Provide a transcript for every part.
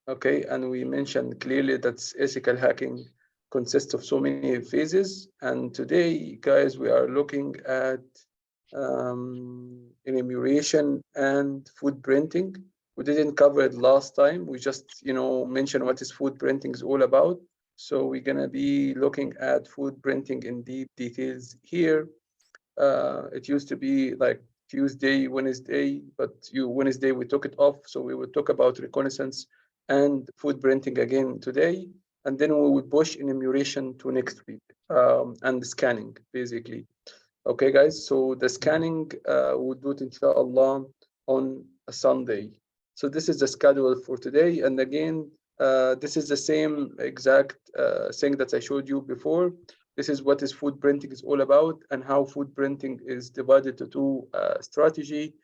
Okay, and we mentioned clearly that ethical hacking consists of so many phases. And today, guys, we are looking at enumeration and food printing. We didn't cover it last time. We just, mentioned what is food printing is all about. So we're gonna be looking at food printing in deep details here. It used to be like Tuesday, Wednesday, but Wednesday we took it off. So we will talk about reconnaissance and food printing again today. And then we will push enumeration to next week, and scanning basically. Okay, guys. So the scanning, we'll do it inshallah on a Sunday. So this is the schedule for today. And again, this is the same exact thing that I showed you before. This is what is food printing is all about and how food printing is divided to two strategy,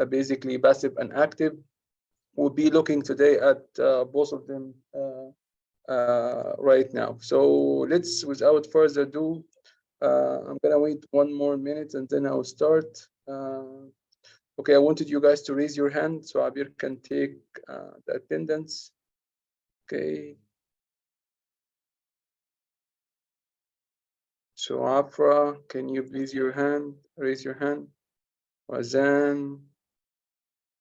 basically passive and active. We'll be looking today at both of them right now. So let's, without further ado, I'm gonna wait 1 more minute and then I'll start. Okay, I wanted you guys to raise your hand so Abir can take the attendance. Okay. So Afra, can you please raise your hand? Wazan.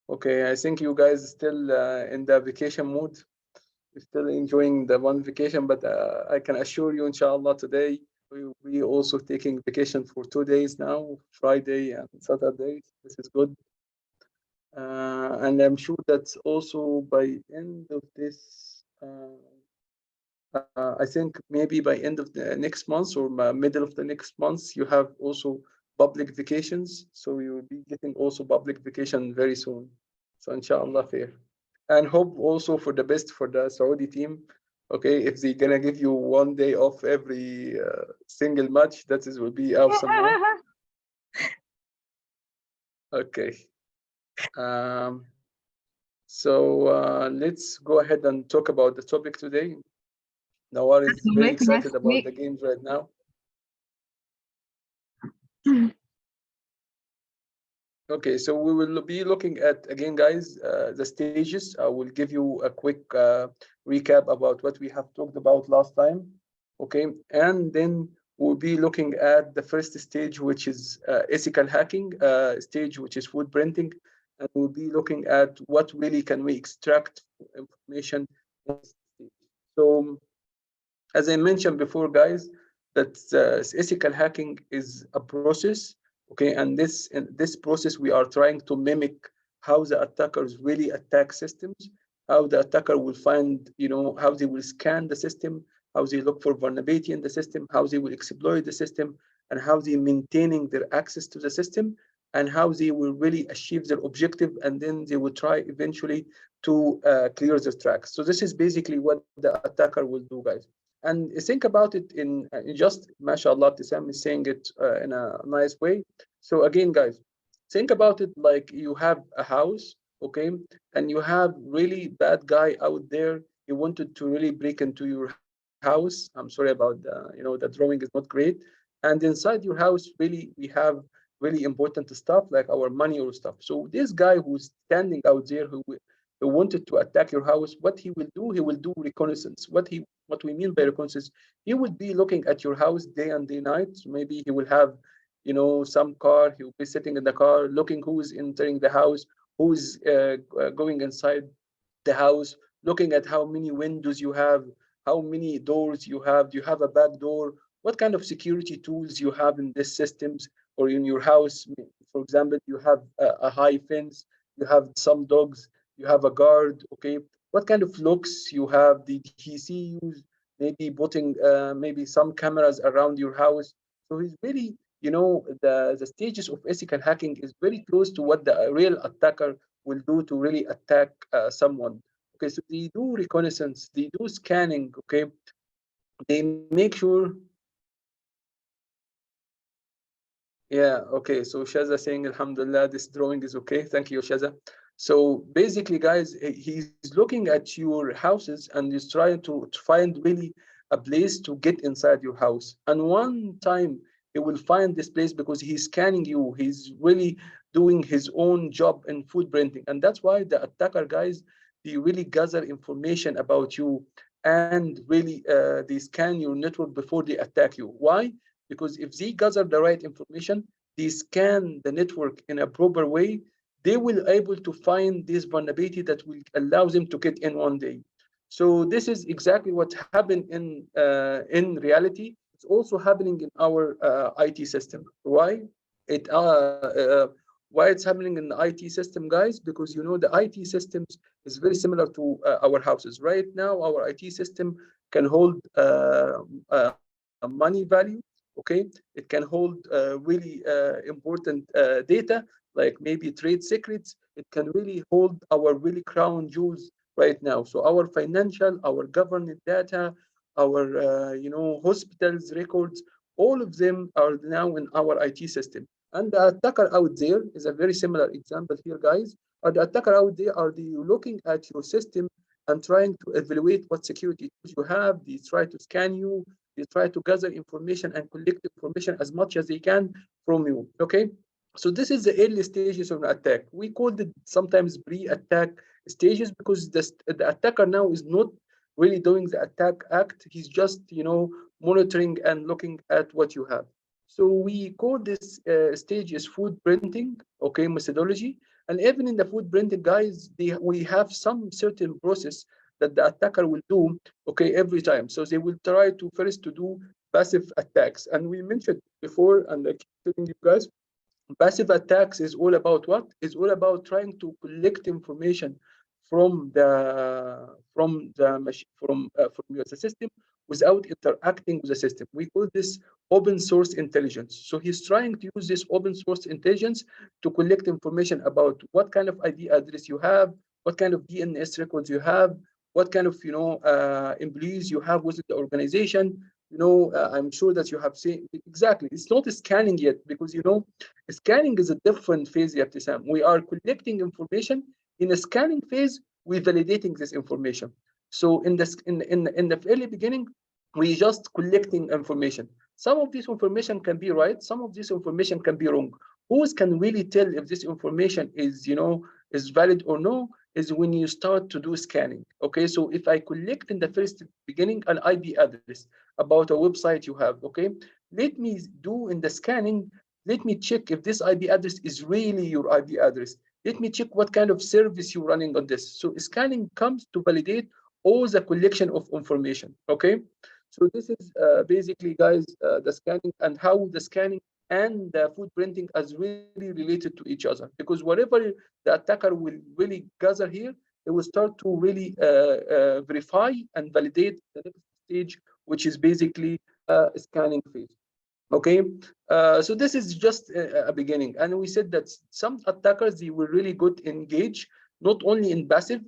Okay, I think you guys still in the vacation mood. You're still enjoying the one vacation, but I can assure you, inshallah, today we will be also taking vacation for 2 days now, Friday and Saturday. This is good. And I'm sure that also by end of this, I think maybe by end of the next month or middle of the next month, you have also public vacations. So you will be getting also public vacation very soon. So inshallah fair. And hope also for the best for the Saudi team. Okay, if they're gonna give you 1 day off every single match, that is will be awesome. Okay. Um, so let's go ahead and talk about the topic today. Nawar is very Make excited next about the week. games right now. Okay, so we will be looking at, again, guys, the stages. I will give you a quick recap about what we have talked about last time. Okay, and then we'll be looking at the first stage, which is ethical hacking stage, which is food printing. And we'll be looking at what really can we extract information. So as I mentioned before, guys, that ethical hacking is a process, okay, and this process we are trying to mimic how the attackers really attack systems, how the attacker will find, how they will scan the system, how they look for vulnerability in the system, how they will exploit the system, and how they maintaining their access to the system, and how they will really achieve their objective, and then they will try eventually to clear their tracks. So this is basically what the attacker will do, guys. And think about it in just, mashallah, Tissam is saying it in a nice way. So again, guys, think about it like you have a house, okay, and you have really bad guy out there. He wanted to really break into your house. I'm sorry about the drawing is not great. And inside your house, really, we have really important stuff like our money or stuff. So this guy who's standing out there who wanted to attack your house, what he will do reconnaissance. What we mean by reconnaissance, he would be looking at your house day and day night. So maybe he will have, some car. He will be sitting in the car, looking who is entering the house, who is going inside the house, looking at how many windows you have, how many doors you have. Do you have a back door? What kind of security tools you have in these systems or in your house? For example, you have a high fence, you have some dogs, you have a guard. Okay, what kind of looks you have? Did he see you maybe putting maybe some cameras around your house? So he's really, the stages of ethical hacking is very close to what the real attacker will do to really attack someone. Okay, so they do reconnaissance, they do scanning. Okay, they make sure. Yeah, okay. So Shaza saying, Alhamdulillah, this drawing is okay. Thank you, Shaza. So basically, guys, he's looking at your houses and he's trying to find really a place to get inside your house. And one time he will find this place because he's scanning you. He's really doing his own job in food printing. And that's why the attacker, guys, they really gather information about you, and really they scan your network before they attack you. Why? Because if they gather the right information, they scan the network in a proper way, they will able to find this vulnerability that will allow them to get in one day. So this is exactly what happened in reality. It's also happening in our IT system. Why? It why it's happening in the IT system, guys? Because you know the IT systems is very similar to our houses. Right now, our IT system can hold money value. Okay, it can hold really important data, like maybe trade secrets. It can really hold our really crown jewels right now. So our financial, our government data, our hospitals records, all of them are now in our IT system. And the attacker out there is a very similar example here, guys. The attacker out there are the looking at your system and trying to evaluate what security tools you have. They try to scan you. They try to gather information and collect information as much as they can from you. Okay. So this is the early stages of an attack. We call it sometimes pre-attack stages because the attacker now is not really doing the attack act. He's just monitoring and looking at what you have. So we call this stage is food printing, okay, methodology. And even in the food printing, guys, we have some certain process that the attacker will do, okay, every time. So they will try to first to do passive attacks. And we mentioned before, and I keep telling you guys, passive attacks is all about what? Is all about trying to collect information from the system without interacting with the system. We call this open source intelligence. So he's trying to use this open source intelligence to collect information about what kind of ID address you have, what kind of DNS records you have, what kind of employees you have within the organization. I'm sure that you have seen exactly. It's not scanning yet because scanning is a different phase, Yabtisam. We are collecting information. In a scanning phase, we're validating this information. So in the early beginning, we just collecting information. Some of this information can be right, some of this information can be wrong. Who can really tell if this information is valid or no is when you start to do scanning. Okay, so if I collect in the first beginning an IP address about a website you have, okay, let me do in the scanning, let me check if this IP address is really your IP address. Let me check what kind of service you're running on this. So scanning comes to validate all the collection of information. Okay, so this is basically, guys, the scanning and how the scanning and the food printing is really related to each other, because whatever the attacker will really gather here, it will start to really verify and validate the next stage, which is basically scanning phase. Okay, so this is just a beginning, and we said that some attackers, they were really good engage not only in passive.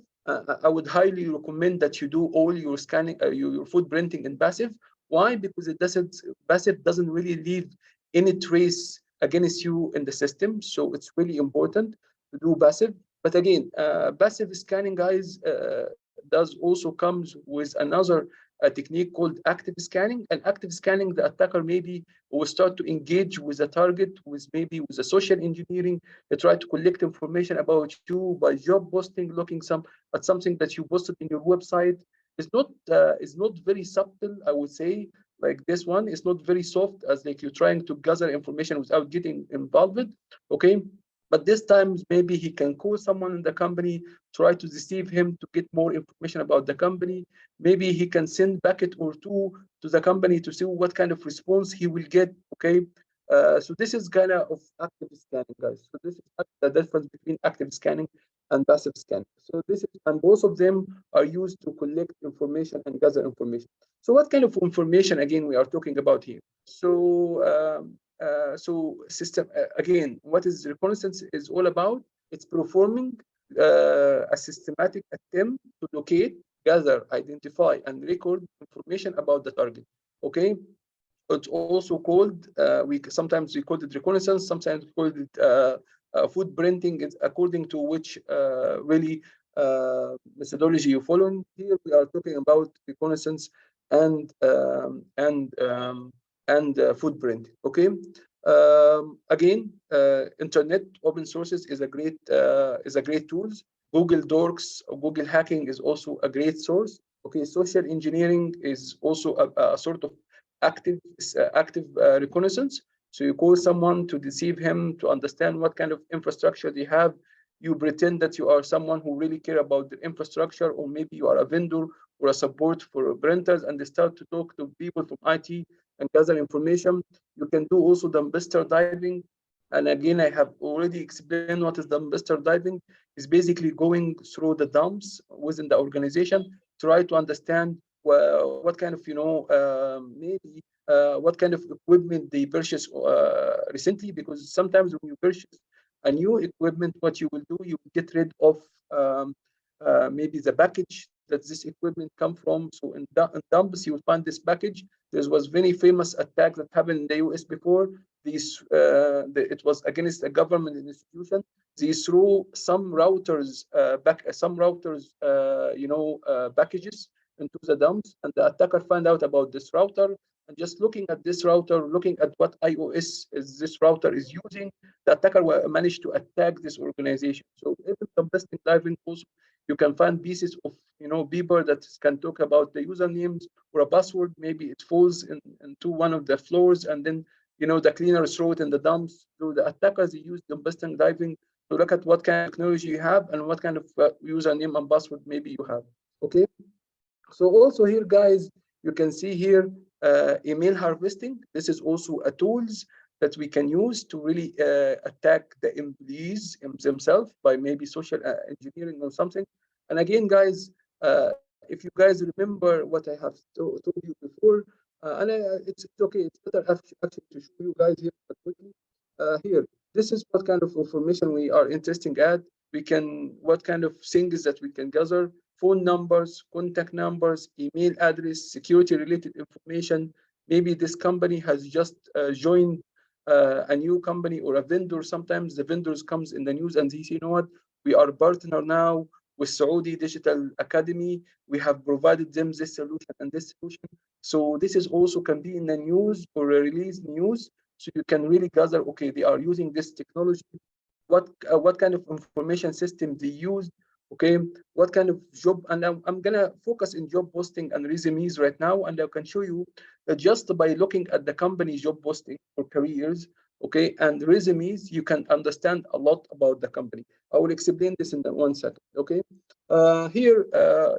I would highly recommend that you do all your scanning, your food printing in passive. Why? Because passive doesn't really leave any trace against you in the system, so it's really important to do passive. But again, passive scanning, guys, does also comes with another technique called active scanning. And active scanning, the attacker maybe will start to engage with a target, with maybe with a social engineering. They try to collect information about you by job posting, looking at something that you posted in your website. It's not very subtle, I would say. Like this one, it's not very soft, as like you're trying to gather information without getting involved. Okay, but this time maybe he can call someone in the company, try to deceive him to get more information about the company. Maybe he can send packet or two to the company to see what kind of response he will get. Okay, so this is kind of active scanning, guys. So this is the difference between active scanning and passive scanning. So this is, and both of them are used to collect information and gather information. So what kind of information again we are talking about here? So system again, what is reconnaissance is all about? It's performing a systematic attempt to locate, gather, identify, and record information about the target. Okay, it's also called sometimes we call it reconnaissance, sometimes we call it food printing. It's according to which really methodology you follow. Here we are talking about reconnaissance and food printing. Okay. Again, internet open sources is a great tools. Google Dorks or Google hacking is also a great source. Okay, social engineering is also a sort of active reconnaissance. So you call someone to deceive him to understand what kind of infrastructure they have. You pretend that you are someone who really care about the infrastructure, or maybe you are a vendor or a support for printers, and they start to talk to people from IT and gather information. You can do also dumpster diving. And again, I have already explained what is dumpster diving. Is basically going through the dumps within the organization, try to understand what kind of, maybe what kind of equipment they purchase recently, because sometimes when you purchase a new equipment, what you will do, you will get rid of maybe the package that this equipment come from. So in dumps, you will find this package. There was very famous attack that happened in the US before. It was against a government institution. They threw some routers packages into the dumps, and the attacker found out about this router. And just looking at this router, looking at what iOS is this router is using, the attacker managed to attack this organization. So even dumpster diving also, you can find pieces of people that can talk about the usernames or a password. Maybe it falls into one of the floors, and then the cleaners throw it in the dumps. So the attackers use dumpster diving to look at what kind of technology you have and what kind of username and password maybe you have. Okay. So also here, guys, you can see here email harvesting. This is also a tools that we can use to really attack the employees themselves by maybe social engineering or something. And again, guys, if you guys remember what I have told you before, and it's okay, it's better actually to show you guys here quickly. Here, this is what kind of information we are interested at. What kind of things that we can gather: phone numbers, contact numbers, email address, security related information. Maybe this company has just joined a new company or a vendor. Sometimes the vendors comes in the news and they say, you know what, we are partner now with Saudi Digital Academy. We have provided them this solution and this solution. So this is also can be in the news or a release news. So you can really gather, okay, they are using this technology. What kind of information system they use? Okay, what kind of job? And I'm gonna focus in job posting and resumes right now, and I can show you that just by looking at the company job posting for careers, okay, and resumes, you can understand a lot about the company. I will explain this in 1 second. Okay, here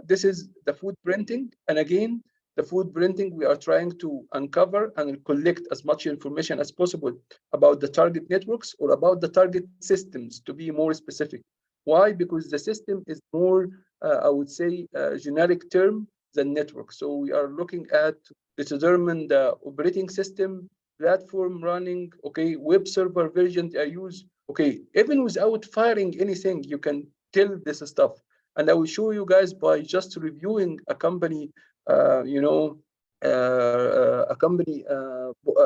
this is the food printing, and again, the food printing, we are trying to uncover and collect as much information as possible about the target networks or about the target systems, to be more specific. Why? Because the system is more, I would say, generic term than network. So we are looking at to determine the operating system, platform running, okay, web server version I use. Okay, even without firing anything, you can tell this stuff. And I will show you guys by just reviewing a company, a company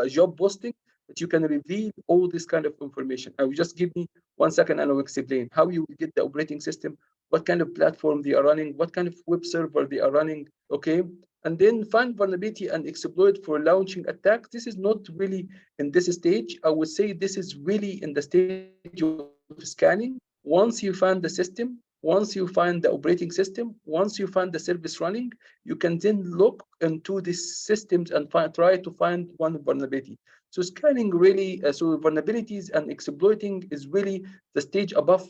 job posting, that you can reveal all this kind of information. I will just give me 1 second and I will explain how you will get the operating system, what kind of platform they are running, what kind of web server they are running, okay? And then find vulnerability and exploit for launching attack. This is not really in this stage. I would say this is really in the stage of scanning. Once you find the system, once you find the operating system, once you find the service running, you can then look into these systems and try to find one vulnerability. So scanning really, so vulnerabilities and exploiting is really the stage above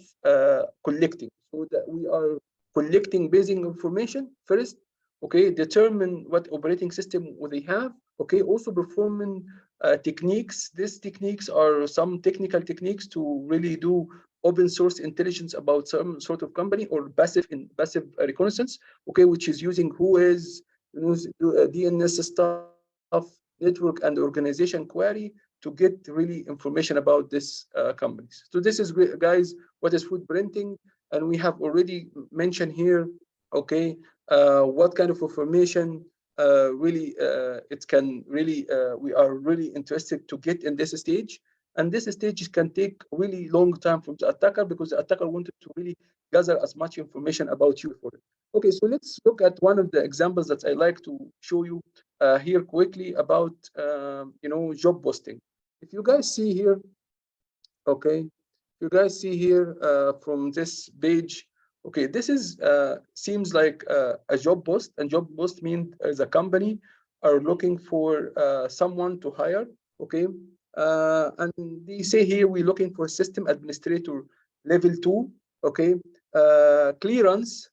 collecting. So that we are collecting basic information first, okay, determine what operating system they have, okay, also performing techniques. These techniques are some technical techniques to really do open source intelligence about some sort of company, or passive reconnaissance, okay, which is using Whois, DNS stuff, network and organization query to get really information about this companies. So this is, guys, what is food printing, and we have already mentioned here, okay, what kind of information really it can really we are really interested to get in this stage. And this stage can take really long time from the attacker, because the attacker wanted to really gather as much information about you for it. Okay, so let's look at one of the examples that I like to show you here quickly about job posting. If you guys see here, okay, you guys see here from this page, Okay, this is seems like a job post, and job post means the company are looking for someone to hire. Okay, and they say here we're looking for system administrator level 2. Okay, clearance.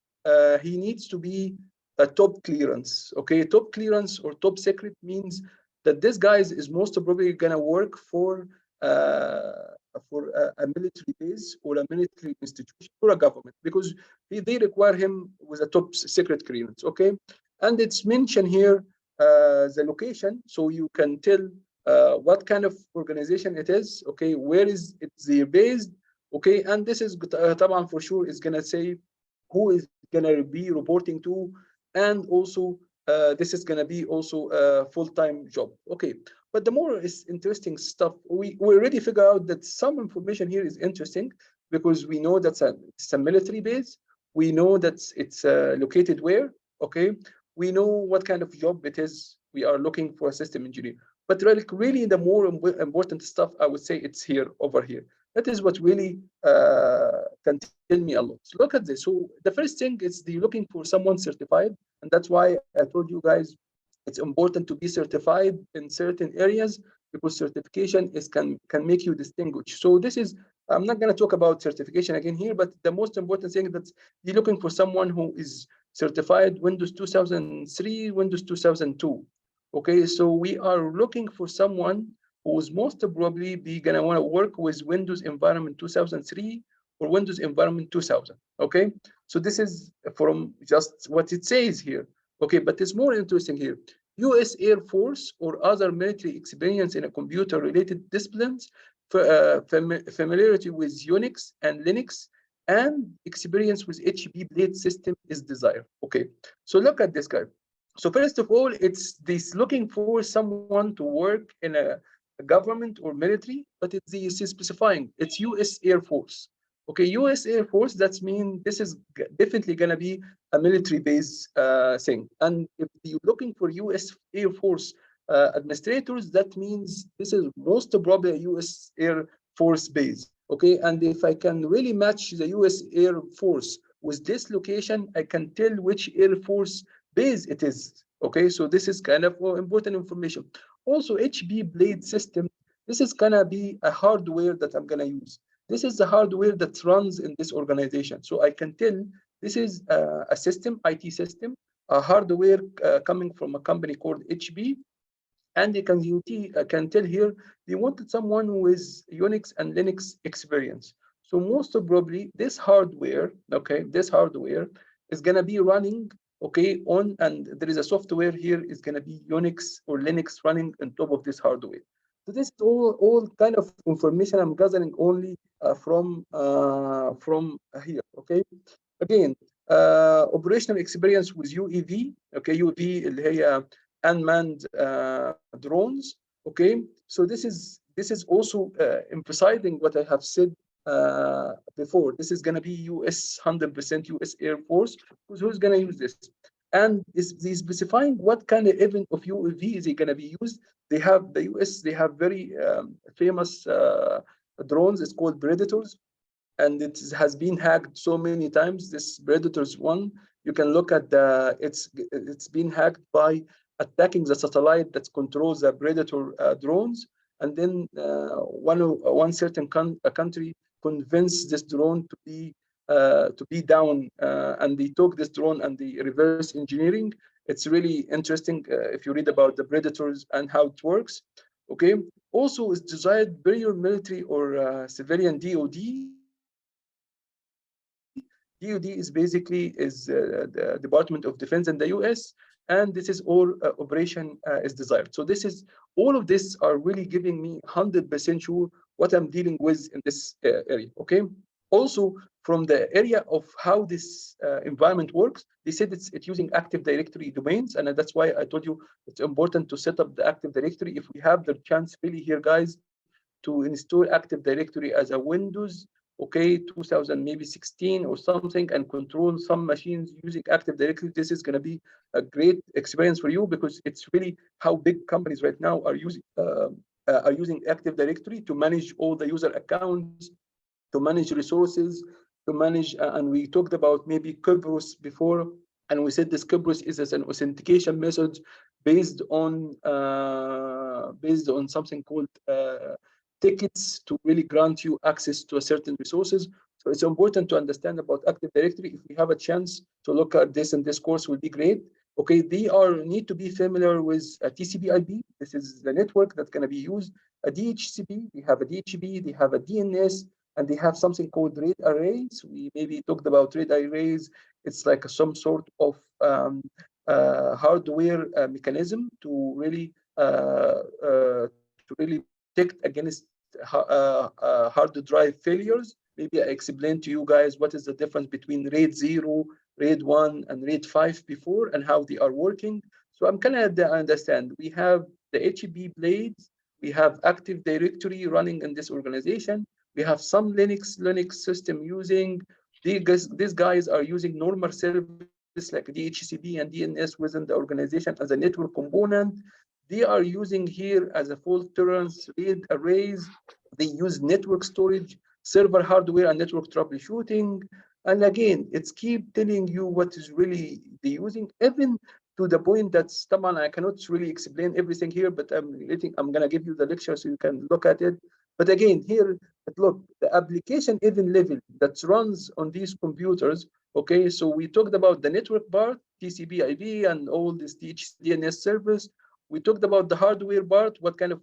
He needs to be a top clearance. Okay, top clearance or top secret means that this guy is most probably gonna work for a military base or a military institution or a government, because they require him with a top secret clearance. Okay, and it's mentioned here the location, so you can tell what kind of organization it is. Okay, where is it based? Okay, and this is طبعا for sure is gonna say who is gonna be reporting to, and also this is gonna be also a full-time job. Okay, but the more is interesting stuff, we already figure out that some information here is interesting, because we know that's it's a military base. We know that it's located where. Okay, we know what kind of job it is. We are looking for a system engineer. But really the more important stuff, I would say it's here, over here. That is what really can tell me a lot. So look at this. So the first thing is they're looking for someone certified, and that's why I told you guys it's important to be certified in certain areas, because certification can make you distinguish. So this is, I'm not going to talk about certification again here, but the most important thing that you're looking for someone who is certified Windows 2003, Windows 2002. Okay, so we are looking for someone who's most probably be gonna want to work with Windows environment 2003 or Windows environment 2000. Okay, so this is from just what it says here. Okay, but it's more interesting here. U.S. Air Force or other military experience in a computer-related disciplines, familiarity with Unix and Linux, and experience with HP Blade system is desired. Okay, so look at this guy. So first of all, it's this looking for someone to work in a government or military, but it's specifying it's U.S. Air Force. Okay, U.S. Air Force, that means this is definitely going to be a military base thing. And if you're looking for U.S. Air Force administrators, that means this is most probably a U.S. Air Force base. Okay, and if I can really match the U.S. Air Force with this location, I can tell which Air Force base it is. Okay, so this is kind of important information. Also, HP Blade system, this is gonna be a hardware that I'm gonna use. This is the hardware that runs in this organization. So I can tell this is a system, IT system, a hardware coming from a company called HP. And can tell here they wanted someone with Unix and Linux experience. So most probably this hardware, okay, this hardware is gonna be running, okay, on, and there is a software here is gonna be Unix or Linux running on top of this hardware. So this is all kind of information I'm gathering only from here. Okay, again, operational experience with UAV. Okay, UAV اللي هي unmanned drones. Okay, so this is also emphasizing what I have said before. This is going to be US 100% US Air Force, because who's going to use this? And is they specifying what kind of event of UAV is it going to be used? They have the US. They have very famous drones. It's called Predators, and it has been hacked so many times. This Predators one, you can look at the it's been hacked by attacking the satellite that controls the Predator drones, and then one certain country convinced this drone to be down, and they took this drone and the reverse engineering. It's really interesting if you read about the Predators and how it works. Okay, also it's desired by your military or civilian DoD. DoD is basically the Department of Defense in the US, and this is all operation is desired. So this is all of this are really giving me 100% sure what I'm dealing with in this area. Okay. Also, from the area of how this environment works, they said it's using Active Directory domains, and that's why I told you it's important to set up the Active Directory. If we have the chance really here, guys, to install Active Directory as a Windows, okay, 2000 maybe 16 or something, and control some machines using Active Directory, this is going to be a great experience for you, because it's really how big companies right now are using Active Directory to manage all the user accounts, to manage resources, to manage, and we talked about maybe Kerberos before, and we said this Kerberos is as an authentication method based on something called tickets to really grant you access to a certain resources. So it's important to understand about Active Directory. If we have a chance to look at this in this course, will be great. Okay, they need to be familiar with a TCP/IP. This is the network that's going to be used. A DHCP, they have a DHCP, they have a DNS, and they have something called RAID arrays. We maybe talked about RAID arrays. It's like some sort of hardware mechanism to really protect against hard drive failures. Maybe I explained to you guys what is the difference between RAID 0, RAID 1, and RAID 5 before, and how they are working. So I'm kind of understand. We have the HB blades. We have Active Directory running in this organization. We have some Linux system using. These guys are using normal service like DHCP and DNS within the organization as a network component. They are using here as a fault tolerance RAID arrays. They use network storage, server hardware, and network troubleshooting. And again, it's keep telling you what is really the using, even to the point that Taman, I cannot really explain everything here, but I'm gonna give you the lecture so you can look at it. But again, here, look, the application even level that runs on these computers. Okay, so we talked about the network part, TCP/IP, and all this DNS service. We talked about the hardware part, what kind of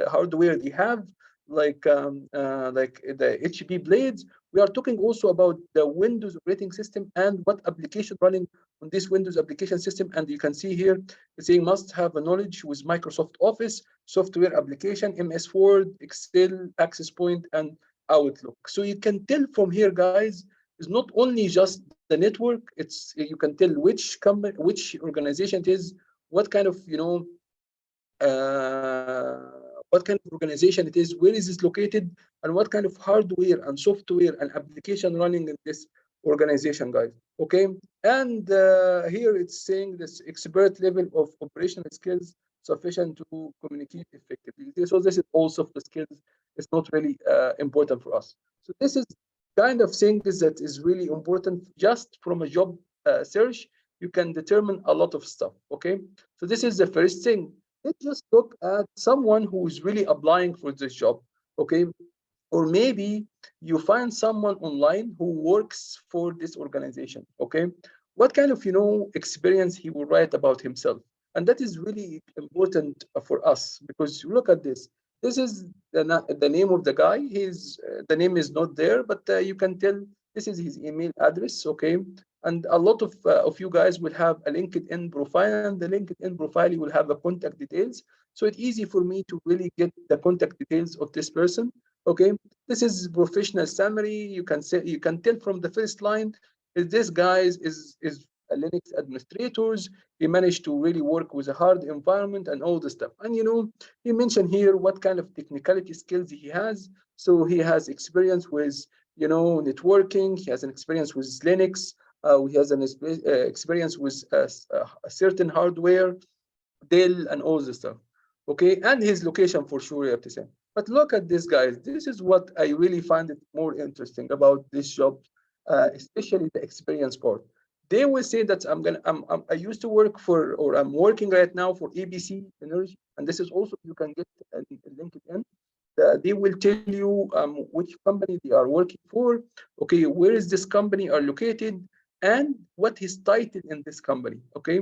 hardware they have, like the HP blades. We are talking also about the Windows operating system and what application running on this Windows application system. And you can see here, it's saying must have a knowledge with Microsoft Office, software application, MS Word, Excel, Access Point, and Outlook. So you can tell from here, guys, it's not only just the network, it's you can tell which company, which organization it is, what kind of, what kind of organization it is, where is it located, and what kind of hardware and software and application running in this organization, guys. Okay, and here it's saying this expert level of operational skills sufficient to communicate effectively. So this is all soft skills. It's not really important for us. So this is kind of things that is really important. Just from a job search, you can determine a lot of stuff. Okay, so this is the first thing. Let's just look at someone who is really applying for this job. Okay, or maybe you find someone online who works for this organization. Okay, what kind of experience he will write about himself, and that is really important for us, because you look at this. This is the name of the guy. The name is not there, but you can tell this is his email address. Okay, and a lot of you guys will have a LinkedIn profile, and the LinkedIn profile will have the contact details. So it's easy for me to really get the contact details of this person. Okay, this is professional summary. You can tell from the first line, this guy is a Linux administrators. He managed to really work with a hard environment and all the stuff. And he mentioned here what kind of technicality skills he has. So he has experience with networking. He has an experience with Linux. He has an experience with a certain hardware, Dell, and all the stuff. Okay, and his location for sure, you have to say. But look at this, guys. This is what I really find it more interesting about this job, especially the experience part. They will say that I used to work for, or I'm working right now for ABC Energy, and this is also you can get a LinkedIn. They will tell you which company they are working for. Okay, where is this company are located, and what is title in this company. Okay,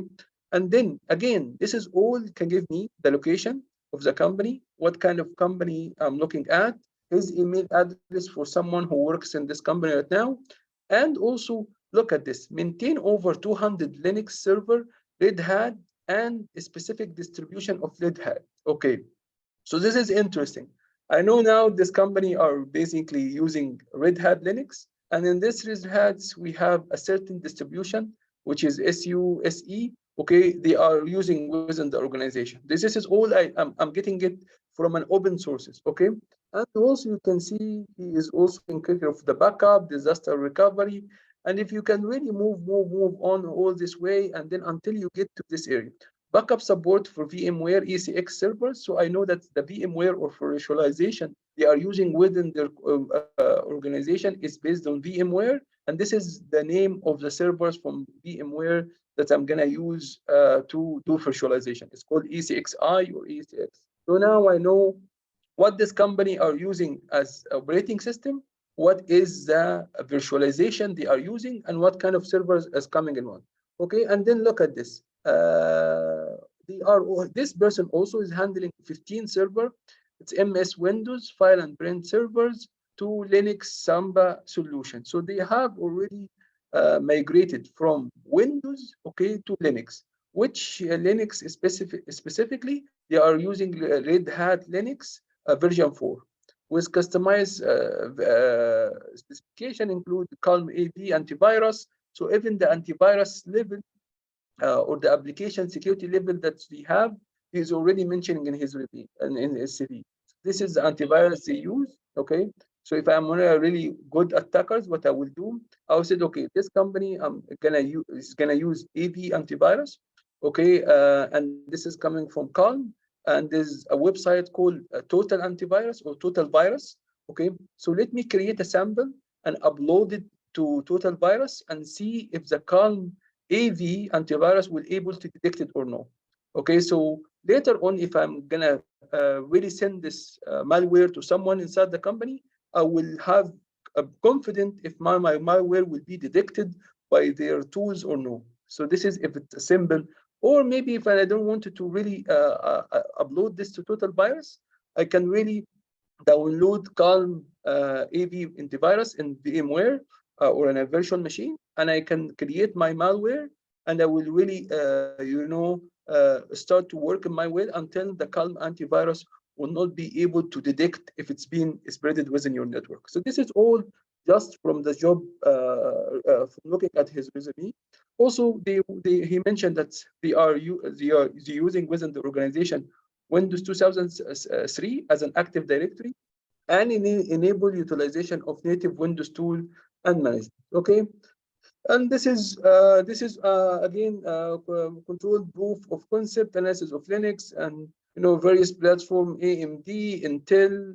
and then again, this is all can give me the location of the company, what kind of company I'm looking at, his email address for someone who works in this company right now, and also look at this, maintain over 200 Linux server, Red Hat, and a specific distribution of Red Hat. Okay, so this is interesting. I know now this company are basically using Red Hat Linux, and in this Red Hat, we have a certain distribution, which is SUSE. Okay, they are using within the organization. This is all I'm getting it from an open sources. Okay, and also you can see he is also in care of the backup, disaster recovery, and if you can really move on all this way, and then until you get to this area, backup support for VMware ECX servers. So I know that the VMware or for virtualization they are using within their organization is based on VMware, and this is the name of the servers from VMware that I'm gonna use to do virtualization. It's called ECXi or ECX. So now I know what this company are using as operating system, what is the virtualization they are using, and what kind of servers is coming in one. Okay, and then look at this. This person also is handling 15 server. It's MS Windows file and print servers to Linux Samba solution. So they have already migrated from Windows, okay, to Linux. Which Linux specifically they are using Red Hat Linux version 4 with customized specification include Calm AV antivirus. So even the antivirus level or the application security level that we have, he's already mentioning in his review and in his CV. This is the antivirus they use. Okay. So if I'm really good attackers, what I will do, I will say, okay, this company is gonna use AV antivirus. Okay, and this is coming from Calm, and there's a website called Total Antivirus or Total Virus. Okay, so let me create a sample and upload it to Total Virus and see if the Calm AV antivirus will able to detect it or no. Okay, so later on, if I'm gonna really send this malware to someone inside the company, I will have a confident if my malware will be detected by their tools or no. So this is if it's a simple, or maybe if I don't want to really upload this to Total Virus, I can really download Calm AV antivirus in VMware or in a virtual machine, and I can create my malware, and I will really, start to work in my way until the Calm antivirus will not be able to detect if it's been spreaded within your network. So this is all just from the job, from looking at his resume. Also, he mentioned that they are using within the organization Windows 2003 as an Active Directory and enable utilization of native Windows tool and management. Okay, and this is again controlled proof of concept analysis of Linux and various platform AMD, Intel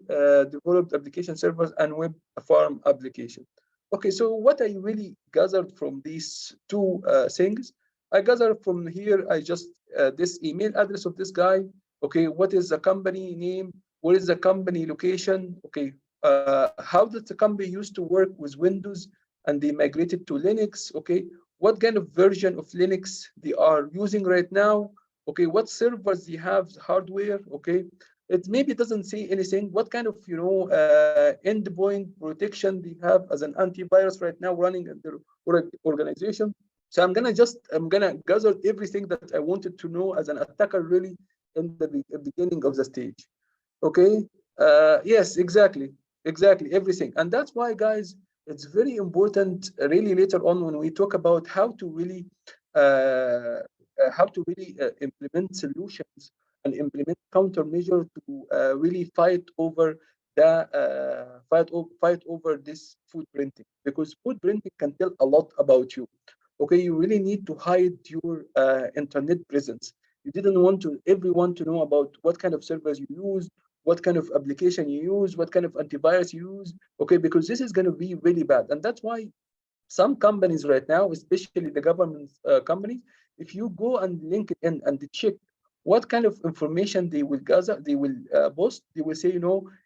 developed application servers and web farm application. Okay, so what I really gathered from these two things, I gathered from here, I just this email address of this guy. Okay, what is the company name? Where is the company location? Okay, how did the company used to work with Windows and they migrated to Linux? Okay, what kind of version of Linux they are using right now? Okay, what servers they have, hardware? Okay, it maybe doesn't say anything. What kind of endpoint protection they have as an antivirus right now running in their organization? So I'm gonna gather everything that I wanted to know as an attacker really in the beginning of the stage. Okay, yes, exactly everything, and that's why, guys, it's very important really later on when we talk about how to really implement solutions and implement countermeasure to really fight over this food printing, because food printing can tell a lot about you. Okay, you really need to hide your internet presence. You didn't want to everyone to know about what kind of servers you use, what kind of application you use, what kind of antivirus you use. Okay, because this is going to be really bad, and that's why some companies right now, especially the government companies, if you go and link it in and check what kind of information they will gather, they will post, they will say,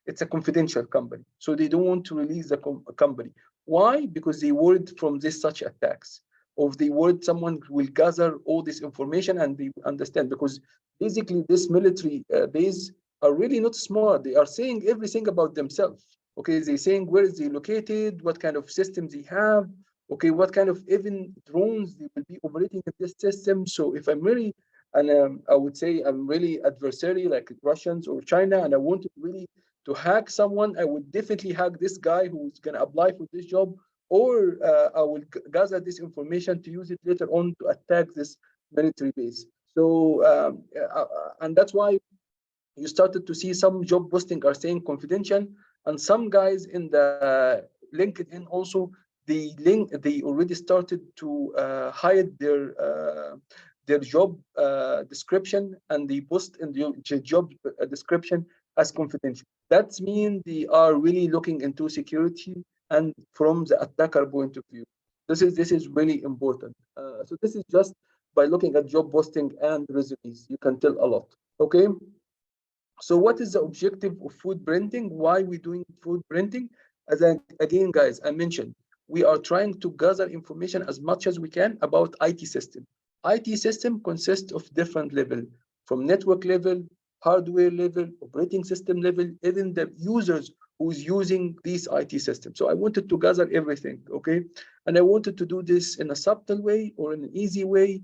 it's a confidential company. So they don't want to release the company. Why? Because they worried from this such attacks, or they worried someone will gather all this information and they understand, because basically this military base are really not smart. They are saying everything about themselves. Okay, they're saying where is they located, what kind of systems they have, okay, what kind of even drones they will be operating in this system. So if I'm really, and I would say I'm really adversary like Russians or China, and I wanted really to hack someone, I would definitely hack this guy who's going to apply for this job, or I will gather this information to use it later on to attack this military base. So, and that's why you started to see some job posting are saying confidential, and some guys in the LinkedIn also they already started to hide their job description, and they post in the job description as confidential. That means they are really looking into security and from the attacker point of view. This is really important. So this is just by looking at job posting and resumes, you can tell a lot. Okay. So what is the objective of footprinting? Why we doing footprinting? Again, guys, I mentioned we are trying to gather information as much as we can about IT system. IT system consists of different level, from network level, hardware level, operating system level, even the users who's using these IT systems. So I wanted to gather everything, okay? And I wanted to do this in a subtle way or in an easy way,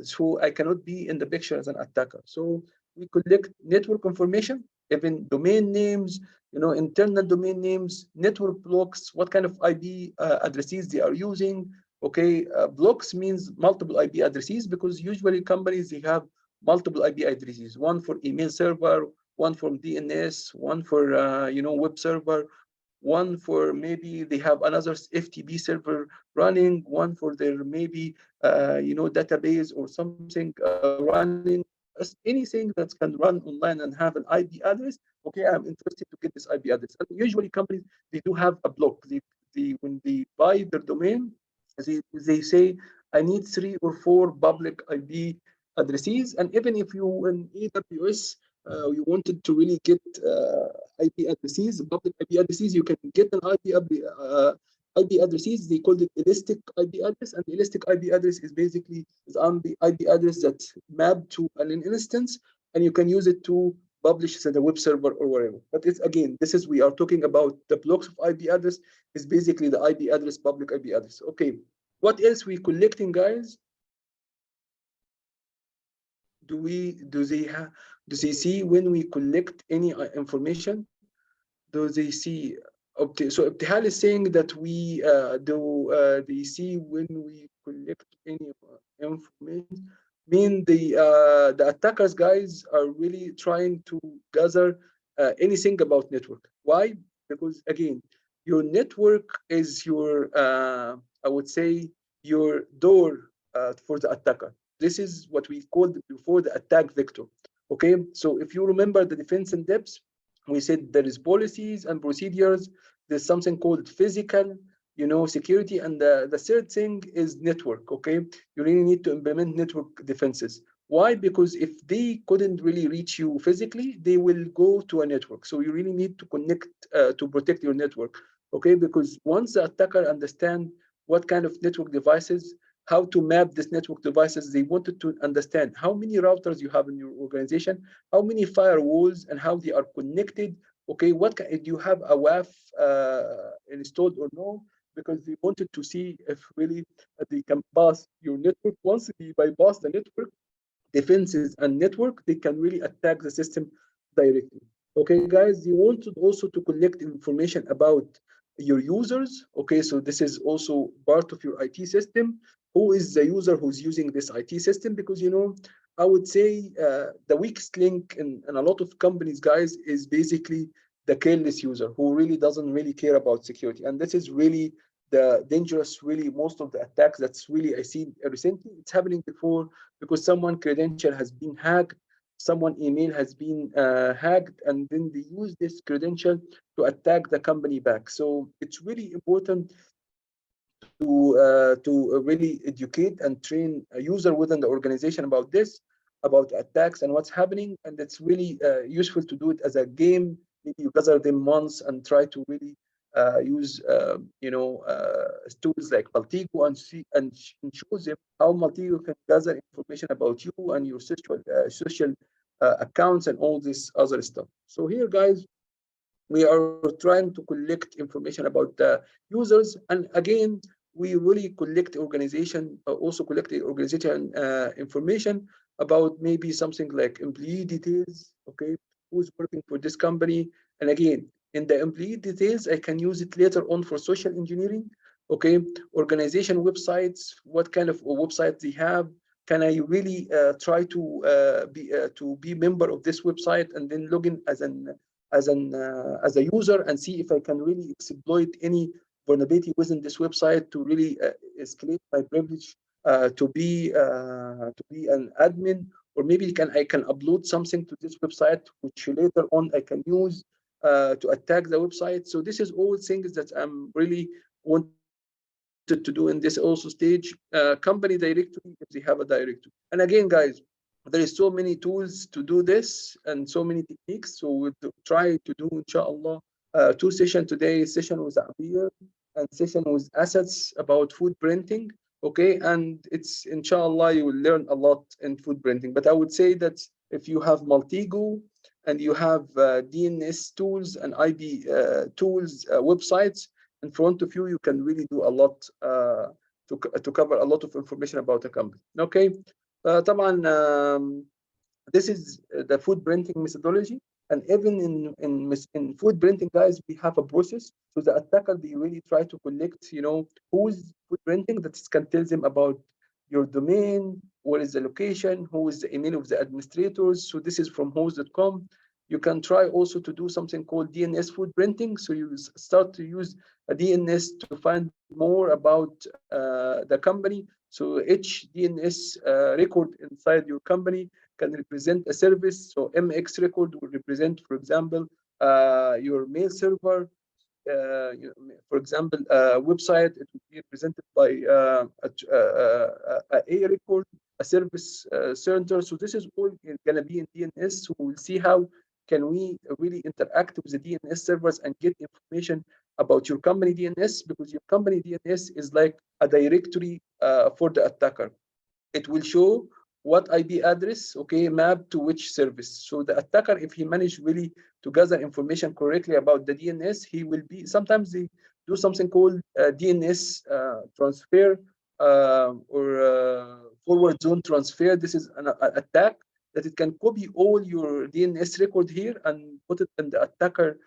so I cannot be in the picture as an attacker. So we collect network information, even domain names, internal domain names, network blocks, what kind of IP addresses they are using. Okay, blocks means multiple IP addresses, because usually companies, they have multiple IP addresses, one for email server, one for DNS, one for web server, one for maybe they have another FTP server running, one for their maybe database or something running. Anything that can run online and have an IP address, okay, I'm interested to get this IP address. And usually companies, they do have a block. When they buy their domain, they say, I need 3 or 4 public IP addresses. And even if you in AWS, you wanted to really get IP addresses, public IP addresses, you can get an IP addresses. They called it elastic IP address, and the elastic IP address is basically an IP address that's mapped to an instance, and you can use it to publish it at a web server or whatever. But it's, again, we are talking about the blocks of IP address is basically the IP address, public IP address. Okay, what else we collecting, guys? Do they see when we collect any information? Do they see? So Ibtihal is saying that we they see when we collect any information. Mean the attackers, guys, are really trying to gather anything about network. Why? Because, again, your network is your I would say your door for the attacker. This is what we called before the attack vector. Okay, so if you remember the defense in depth, we said there is policies and procedures. There's something called physical, security, and the third thing is network. Okay, you really need to implement network defenses. Why? Because if they couldn't really reach you physically, they will go to a network. So you really need to connect to protect your network. Okay, because once the attacker understand what kind of network devices, how to map this network devices, they wanted to understand how many routers you have in your organization, how many firewalls, and how they are connected. Okay, do you have a WAF installed or no? Because they wanted to see if really they can pass your network. Once they bypass the network defenses and network, they can really attack the system directly. Okay, guys, you wanted also to collect information about your users. Okay, so this is also part of your IT system. Who is the user who's using this IT system? Because, I would say the weakest link in a lot of companies, guys, is basically the careless user who really doesn't really care about security. And this is really the dangerous, really, most of the attacks that's really I see recently. It's happening before because someone credential has been hacked, someone email has been hacked, and then they use this credential to attack the company back. So it's really important to really educate and train a user within the organization about this, about attacks and what's happening. And it's really useful to do it as a game. Maybe you gather them once and try to really use tools like Maltego and see and show them how Maltego can gather information about you and your social accounts and all this other stuff. So here, guys, we are trying to collect information about the users, and again, we really collect also collect the organization information about maybe something like employee details. Okay, who's working for this company? And again, in the employee details, I can use it later on for social engineering. Okay, organization websites, what kind of websites they have. Can I really try to be member of this website and then log in as a user and see if I can really exploit any vulnerability within this website to really escalate my privilege to be an admin or maybe I can upload something to this website, which later on I can use to attack the website. So this is all things that I'm really wanted to do in this also stage. Company directory, if they have a directory. And again, guys, there is so many tools to do this and so many techniques. So we'll try to do, inshallah, 2 sessions today, session with Abir and session with assets about food printing. Okay, and it's inshallah you will learn a lot in food printing. But I would say that if you have Maltego and you have DNS tools and IB tools, websites in front of you, you can really do a lot to cover a lot of information about a company. Okay, طبعا this is the food printing methodology. And even in food printing, guys, we have a process. So the attacker, they really try to collect, who's food printing, that can tell them about your domain, where is the location, who is the email of the administrators. So this is from host.com. You can try also to do something called DNS food printing. So you start to use a DNS to find more about the company. So each DNS record inside your company can represent a service. So MX record will represent, for example, your mail server. For example, website, it will be represented by a record, a service center. So this is all going to be in DNS. So we'll see how can we really interact with the DNS servers and get information about your company DNS, because your company DNS is like a directory for the attacker. It will show what IP address, okay, mapped to which service. So the attacker, if he managed really to gather information correctly about the DNS, he will be, sometimes they do something called DNS transfer or forward zone transfer. This is an attack that it can copy all your DNS record here and put it in the attacker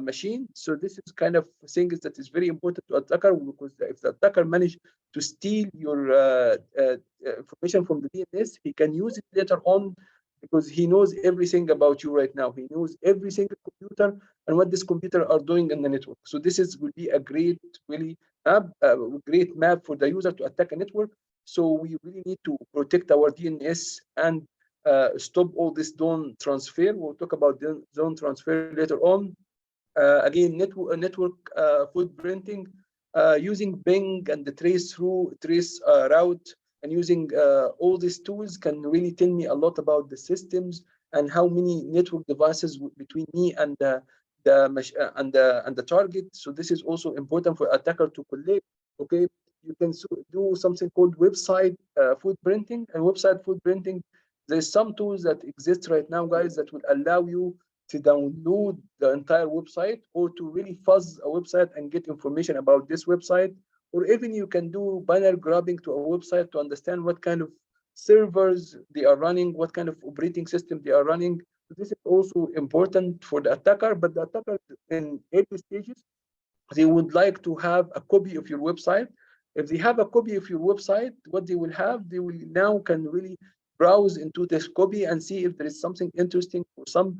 machine. So this is kind of things that is very important to attacker, because if the attacker managed to steal your information from the DNS, he can use it later on, because he knows everything about you right now. He knows every single computer and what this computer are doing in the network. So this will be a great, really great map for the user to attack a network. So we really need to protect our DNS and stop all this zone transfer. We'll talk about the zone transfer later on. Again, network food printing, using Bing and the trace route, and using all these tools can really tell me a lot about the systems and how many network devices between me and the target. So this is also important for attacker to collect. Okay, you can do something called website food printing. And website food printing, there's some tools that exist right now, guys, that will allow you to download the entire website, or to really fuzz a website and get information about this website. Or even you can do binary grabbing to a website to understand what kind of servers they are running, what kind of operating system they are running. This is also important for the attacker. But the attacker in early stages, they would like to have a copy of your website. If they have a copy of your website, what they will have, they will now can really browse into this copy and see if there is something interesting, or some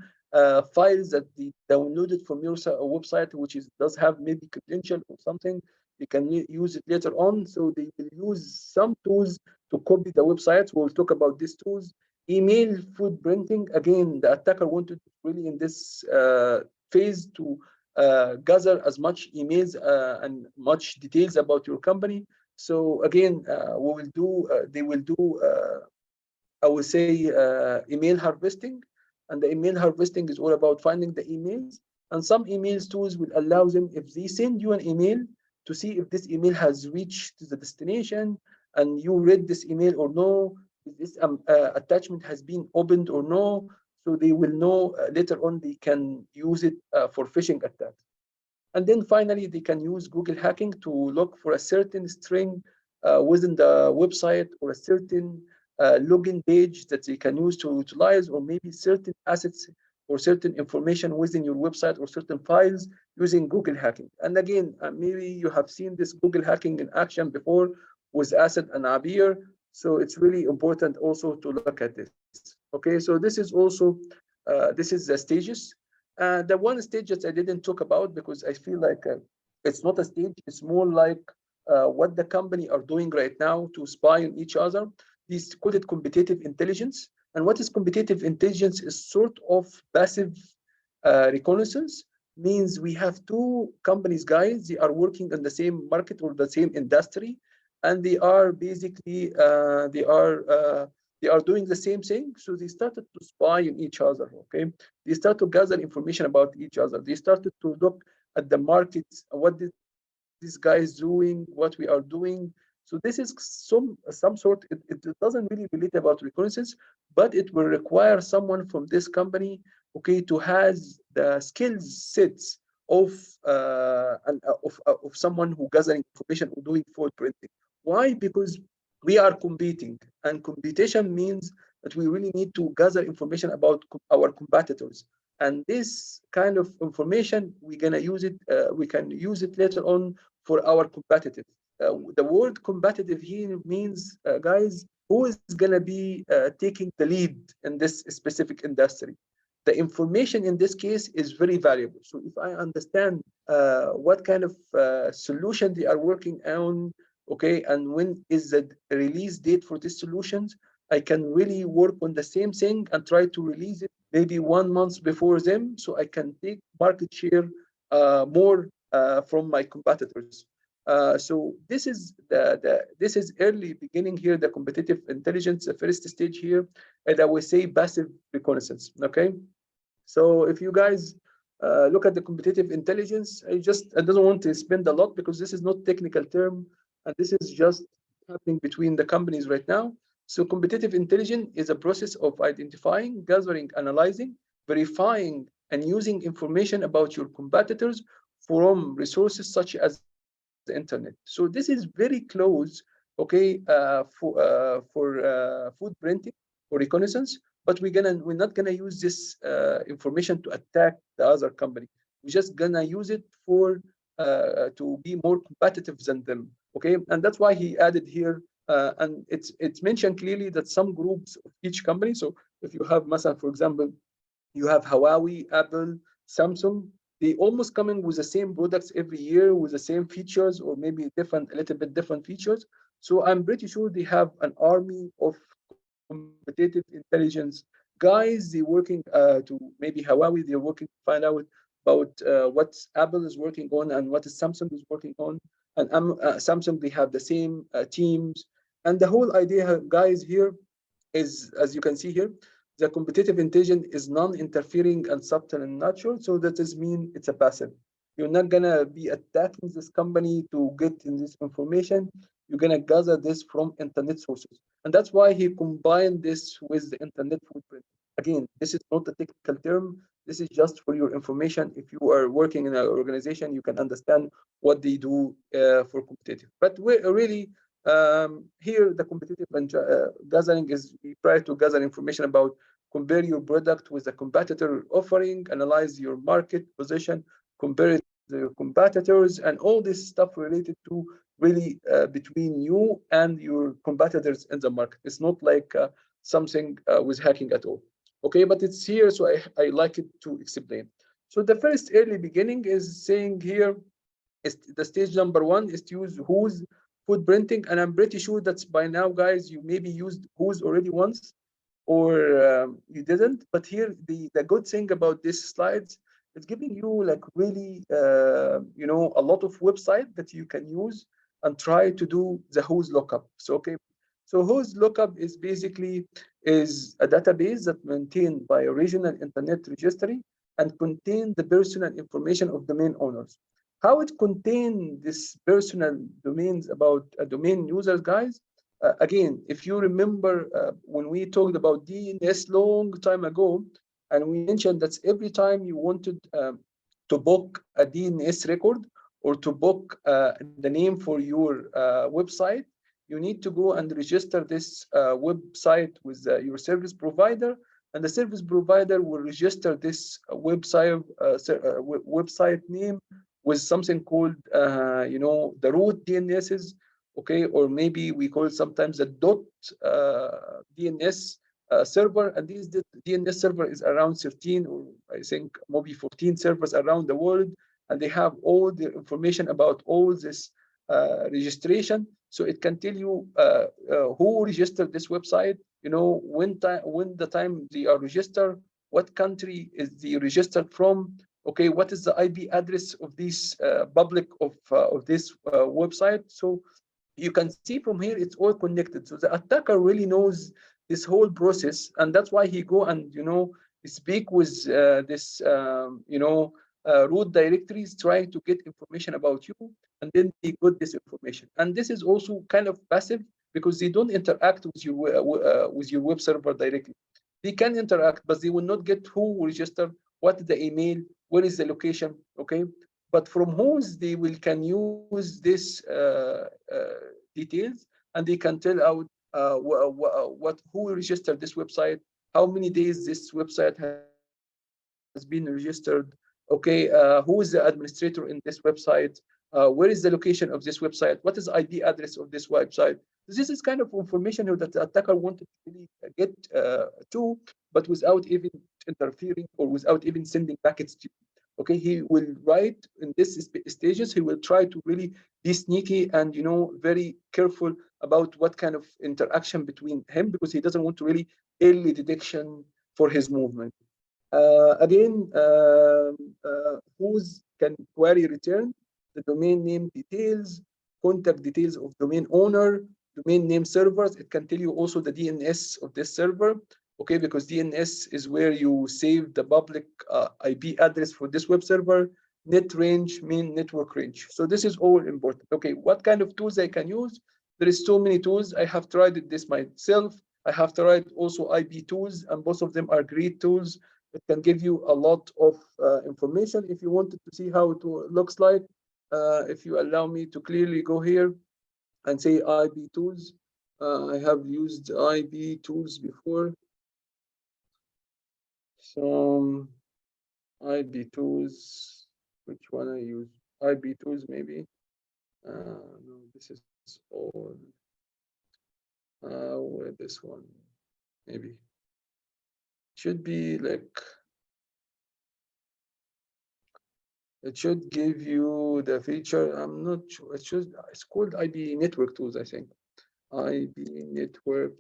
files that they downloaded from your website, which does have maybe credential or something. They can use it later on. So they will use some tools to copy the websites. We'll talk about these tools. Email food printing. Again, the attacker wanted really in this phase to gather as much emails and much details about your company. So again, they will do, I would say, email harvesting. And the email harvesting is all about finding the emails. And some emails tools will allow them, if they send you an email, to see if this email has reached the destination and you read this email or no, if this attachment has been opened or no. So they will know later on they can use it for phishing attacks. And then finally, they can use Google hacking to look for a certain string within the website, or a certain login page that they can use to utilize, or maybe certain assets or certain information within your website, or certain files, using Google hacking. And again, maybe you have seen this Google hacking in action before with Asad and Abir. So it's really important also to look at this. Okay, so this is also, this is the stages. The one stage that I didn't talk about, because I feel like it's not a stage, it's more like what the company are doing right now to spy on each other. These call it competitive intelligence. And what is competitive intelligence is sort of passive reconnaissance. Means we have two companies, guys, they are working in the same market or the same industry, and they are basically they are doing the same thing. So they started to spy on each other. Okay, they start to gather information about each other. They started to look at the markets, what this guy is doing, what we are doing. So this is some sort. It doesn't really relate about reconnaissance, but it will require someone from this company, okay, to has the skills sets of of someone who gathering information or doing footprinting. Why? Because we are competing, and competition means that we really need to gather information about our competitors. And this kind of information, we're gonna use it. We can use it later on for our competitive. The word competitive here means, guys, who is gonna be taking the lead in this specific industry. The information in this case is very valuable. So if I understand what kind of solution they are working on, okay, and when is the release date for these solutions, I can really work on the same thing and try to release it maybe 1 month before them, so I can take market share more from my competitors. So this is early beginning here, the competitive intelligence, the first stage here, and I will say passive reconnaissance. Okay, so if you guys look at the competitive intelligence, I don't want to spend a lot because this is not technical term, and this is just happening between the companies right now. So competitive intelligence is a process of identifying, gathering, analyzing, verifying, and using information about your competitors from resources such as the internet. So this is very close, okay, for food printing or reconnaissance. But we're not gonna use this information to attack the other company. We're just gonna use it for to be more competitive than them. Okay, and that's why he added here. And it's mentioned clearly that some groups of each company. So if you have, Masa, for example, you have Huawei, Apple, Samsung. They almost come in with the same products every year with the same features, or maybe different, a little bit different features. So I'm pretty sure they have an army of competitive intelligence guys. They working to maybe Huawei. They're working to find out about what Apple is working on and what Samsung is working on. And Samsung, they have the same teams. And the whole idea, guys, here is, as you can see here, the competitive intelligence is non-interfering and subtle and natural. So that is mean it's a passive. You're not gonna be attacking this company to get in this information. You're gonna gather this from internet sources. And that's why he combined this with the internet footprint. Again, this is not a technical term. This is just for your information. If you are working in an organization, you can understand what they do for competitive. But we're really here, the competitive gathering is we try to gather information about, compare your product with a competitor offering, analyze your market position, compare it to your competitors, and all this stuff related to really between you and your competitors in the market. It's not like something with hacking at all. Okay, but it's here, so I like it to explain. So the first early beginning is saying here is the stage number one is to use who's footprinting, and I'm pretty sure that's by now, guys, you maybe used who's already once, or you didn't. But here, the good thing about these slides, it's giving you like really, you know, a lot of website that you can use and try to do the who's lookup. So okay, so who's lookup is basically is a database that maintained by a regional internet registry and contain the personal information of domain owners. How it contain this personal domains about domain users, guys? Again, if you remember when we talked about DNS long time ago, and we mentioned that every time you wanted to book a DNS record or to book the name for your website, you need to go and register this website with your service provider, and the service provider will register this website name with something called, you know, the root DNSs, okay, or maybe we call it sometimes a dot DNS server, and this DNS server is around 13 or I think maybe 14 servers around the world, and they have all the information about all this registration. So it can tell you who registered this website. you know, when the time they are registered, what country is they registered from, okay, what is the IP address of this public of this website. So you can see from here it's all connected. So the attacker really knows this whole process, and that's why he go and, you know, speak with this you know, root directories, trying to get information about you, and then they got this information. And this is also kind of passive, because they don't interact with your web server directly. They can interact, but they will not get who registered, what is the email, where is the location, okay? But from whose they will can use this details, and they can tell out what who registered this website, how many days this website has been registered, okay, who is the administrator in this website, where is the location of this website, what is IP address of this website. This is kind of information that the attacker wanted to really get to, but without even interfering or without even sending packets to you. Okay, he will write in this stages, he will try to really be sneaky and, you know, very careful about what kind of interaction between him, because he doesn't want to really early detection for his movement. Again, who's can query return the domain name details, contact details of domain owner, domain name servers. It can tell you also the DNS of this server, okay, because DNS is where you save the public IP address for this web server, net range, mean network range. So this is all important. Okay, what kind of tools I can use? There is so many tools. I have tried this myself. I have tried also IP tools, and both of them are great tools. It can give you a lot of information. If you wanted to see how it looks like, if you allow me to clearly go here and say IP tools, I have used IP tools before. So IP tools, which one I use? IP tools maybe. No, this is all. Where this one? Maybe should be like. It should give you the feature. I'm not sure. It's called IP network tools, I think. IP network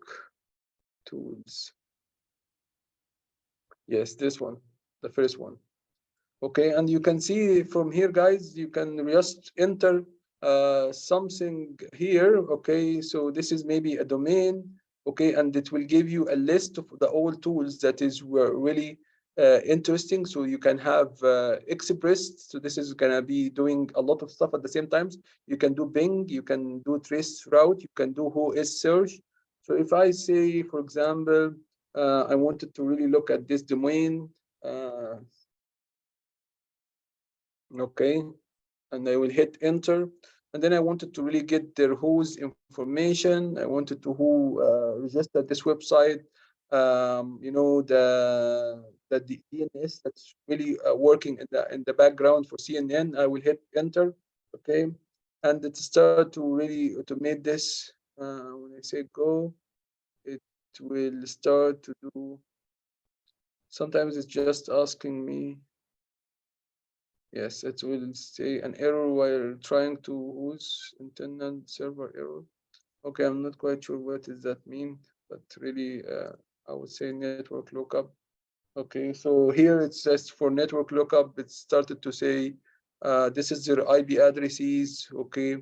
tools. Yes, this one, the first one. Okay, and you can see from here, guys, you can just enter something here. Okay, so this is maybe a domain. Okay, and it will give you a list of the old tools that is really interesting. So you can have Express. So this is gonna be doing a lot of stuff at the same times. You can do Bing, you can do trace route, you can do who is search. So if I say, for example, I wanted to really look at this domain, okay, and I will hit enter. And then I wanted to really get their who's information. I wanted to who registered this website. You know, the DNS that's really working in the background for CNN. I will hit enter, okay, and it start to really automate this. When I say go, it will start to do. Sometimes it's just asking me. Yes, it will say an error while trying to use internal server error. Okay, I'm not quite sure what does that mean, but really, I would say network lookup. Okay, so here it says for network lookup, it started to say this is their IP addresses, okay,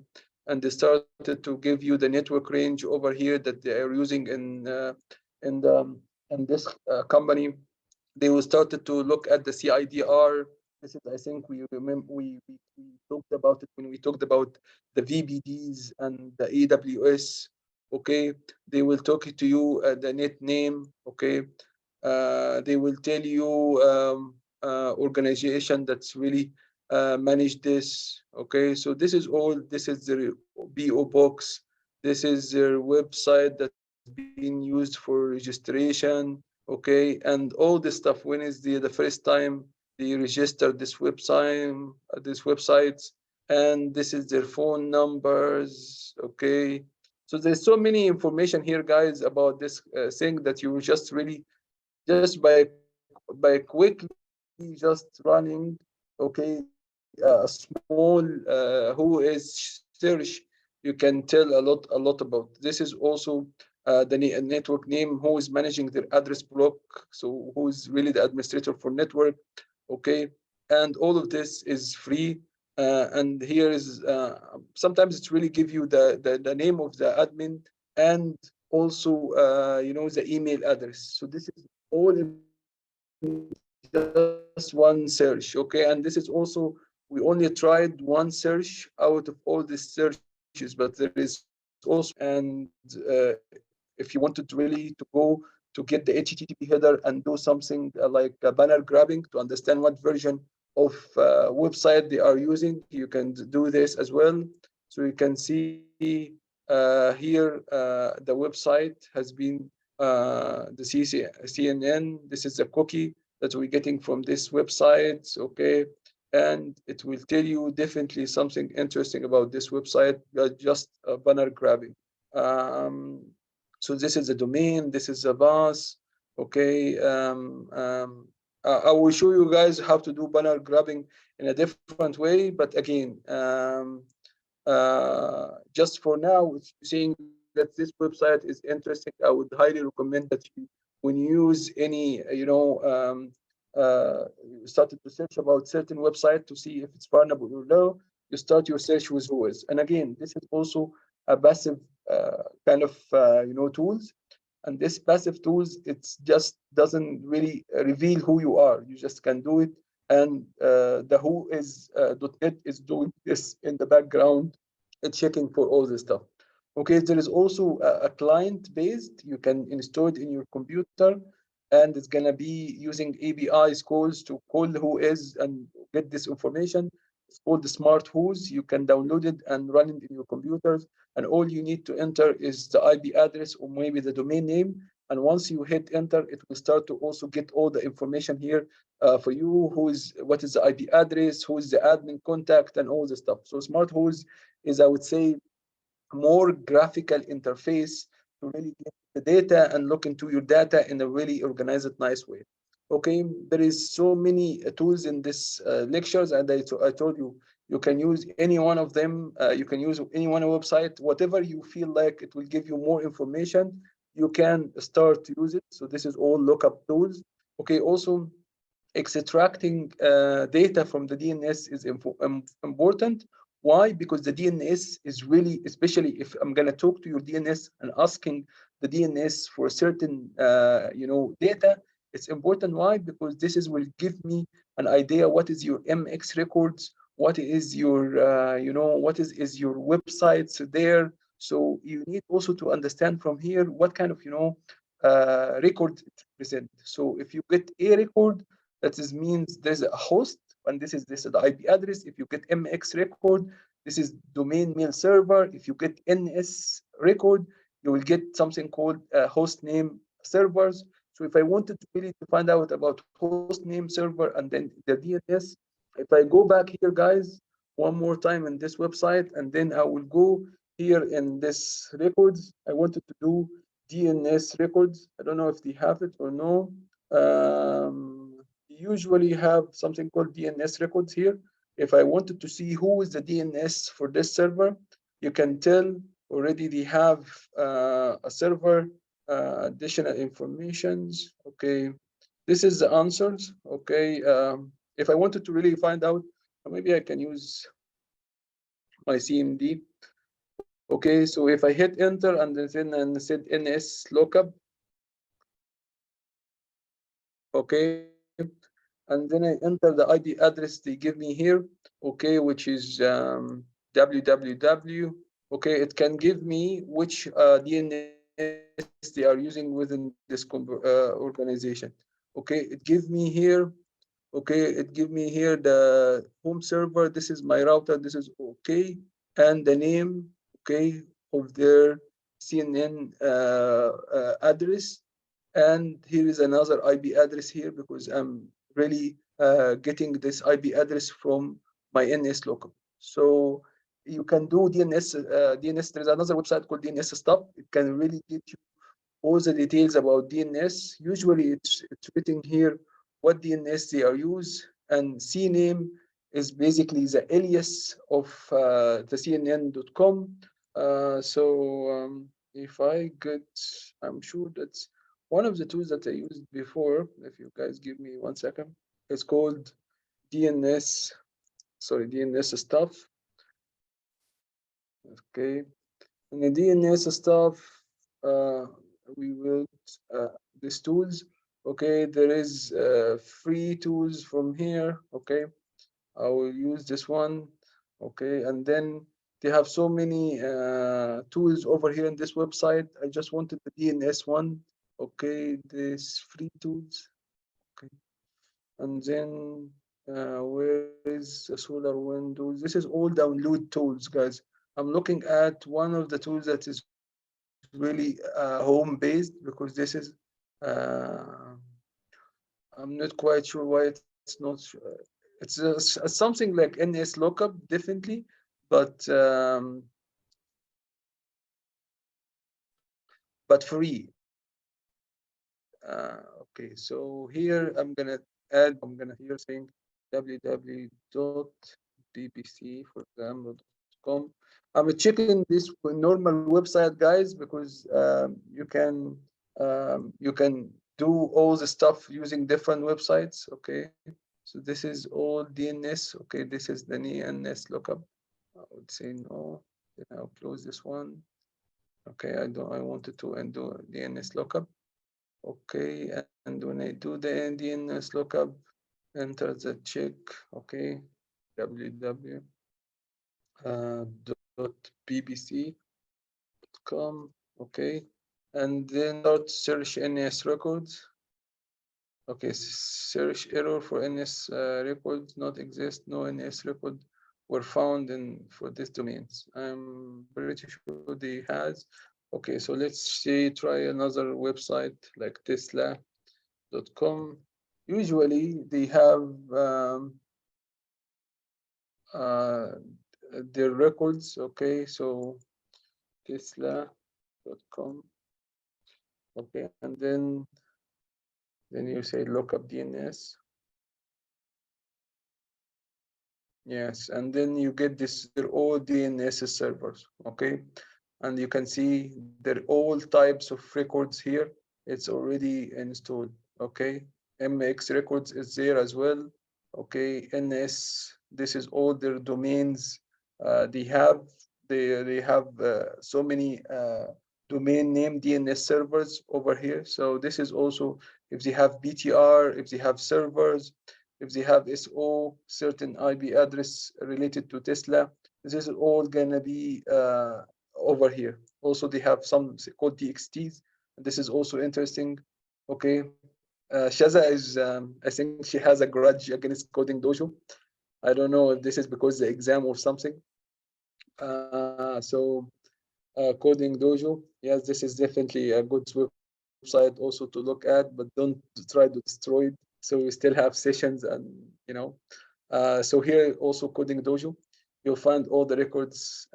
and they started to give you the network range over here that they are using in the in this company. They will started to look at the CIDR. This is, I think, we remember we talked about it when we talked about the VPDs and the AWS. Okay, they will talk to you the net name. Okay, they will tell you organization that's really manage this. Okay, so this is all. This is the BO box. This is their website that's being used for registration. Okay, and all this stuff. When is the first time they register this website, these websites, and this is their phone numbers. Okay, so there's so many information here, guys, about this thing that you just really just by quickly just running, okay, a small who is search, you can tell a lot about. This is also the network name, who is managing their address block, so who is really the administrator for network, okay? And all of this is free. And here is sometimes it's really give you the name of the admin and also you know, the email address. So this is all in just one search, okay? And this is also, we only tried one search out of all these searches, but there is also and if you wanted really to go to get the HTTP header and do something like banner grabbing to understand what version of website they are using, you can do this as well. So you can see here the website has been the CNN. This is the cookie that we're getting from this website, okay? And it will tell you definitely something interesting about this website, just banner grabbing. Um, so this is the domain, this is the bus, okay? I will show you guys how to do banner grabbing in a different way, but again, just for now, saying that this website is interesting, I would highly recommend that you, when you use any, you know, started to search about certain website to see if it's vulnerable or no, you start your search with Whois. And again, this is also a passive kind of, you know, tools. And this passive tools, it's just doesn't really reveal who you are. You just can do it. And the Whois.net is doing this in the background, checking for all this stuff. Okay, there is also a client based, you can install it in your computer, and it's gonna be using APIs calls to call Whois and get this information. It's called the Smart Whos. You can download it and run it in your computers, and all you need to enter is the IP address or maybe the domain name. And once you hit enter, it will start to also get all the information here for you. What is the IP address, who is the admin contact, and all the stuff. So Smart Whos is, I would say, more graphical interface to really get the data and look into your data in a really organized, nice way. Okay, there is so many tools in this lectures, and I told you, you can use any one of them. You can use any one website, whatever you feel like it will give you more information, you can start to use it. So this is all lookup tools. Okay, also extracting data from the DNS is important. Why? Because the DNS is really, especially if I'm going to talk to your DNS and asking the DNS for certain, you know, data, it's important. Why? Because this is will give me an idea what is your MX records, what is your, you know, what is your websites there. So you need also to understand from here what kind of, you know, record it present. So if you get a record, that is means there's a host, and this is the IP address. If you get MX record, this is domain mail server. If you get NS record, you will get something called host name servers. So if I wanted to really to find out about host name server and then the DNS, if I go back here, guys, one more time in this website, and then I will go here in this records. I wanted to do DNS records. I don't know if they have it or no. Usually have something called DNS records here. If I wanted to see who is the DNS for this server, you can tell already they have a server, additional informations. Okay, this is the answers. Okay, if I wanted to really find out, maybe I can use my CMD. Okay, so if I hit enter and then and said NS lookup, okay, and then I enter the IP address they give me here, okay, which is www. Okay, it can give me which DNS they are using within this organization. Okay, it gives me here. Okay, it give me here the home server. This is my router. This is okay, and the name, okay, of their CNN address. And here is another IP address here because I'm really getting this IP address from my NS lookup. So you can do DNS. DNS. There's another website called DNS Stop. It can really get you all the details about DNS. Usually, it's written here what DNS they are used, and CNAME is basically the alias of the CNN.com. if I get, I'm sure that's one of the tools that I used before. If you guys give me 1 second, it's called DNS. Sorry, DNS stuff. Okay, in the DNS stuff, uh, we will these tools. Okay, there is free tools from here. Okay, I will use this one. Okay, and then they have so many tools over here in this website. I just wanted the DNS one. Okay, this free tools. Okay, and then where is the solar windows? This is all download tools, guys. I'm looking at one of the tools that is really home based because this is uh, I'm not quite sure why it's not. It's something like NS lookup, definitely, but free. Okay, so here I'm gonna add. I'm gonna here saying www.bbc, for example.com. I'm checking this normal website, guys, because you can do all the stuff using different websites. Okay, so this is all DNS. Okay, this is the DNS lookup. I would say no. Then I'll close this one. Okay, I don't. I wanted to undo DNS lookup. Okay, and when I do the DNS lookup, enter the check. Okay, www dot bbc.com. Okay, and then start search NS records. Okay, search error for NS records not exist. No NS record were found in for this domains. I'm pretty sure they has. Okay, so let's say try another website like tesla.com. Usually they have uh, their records. Okay, so tesla.com. Okay, and then you say look up DNS. Yes, and then you get this, they're all DNS servers, okay? And you can see they're all types of records here. It's already installed, okay? MX records is there as well, okay? NS, this is all their domains. They have so many domain name DNS servers over here. So this is also if they have BTR, if they have servers, if they have SO, certain IP address related to Tesla, this is all gonna be over here. Also, they have some called TXTs. This is also interesting. Okay, Shaza is, I think she has a grudge against Coding Dojo. I don't know if this is because the exam or something. So Coding Dojo, yes, this is definitely a good website also to look at, but don't try to destroy it. So we still have sessions and, so here also Coding Dojo, you'll find all the records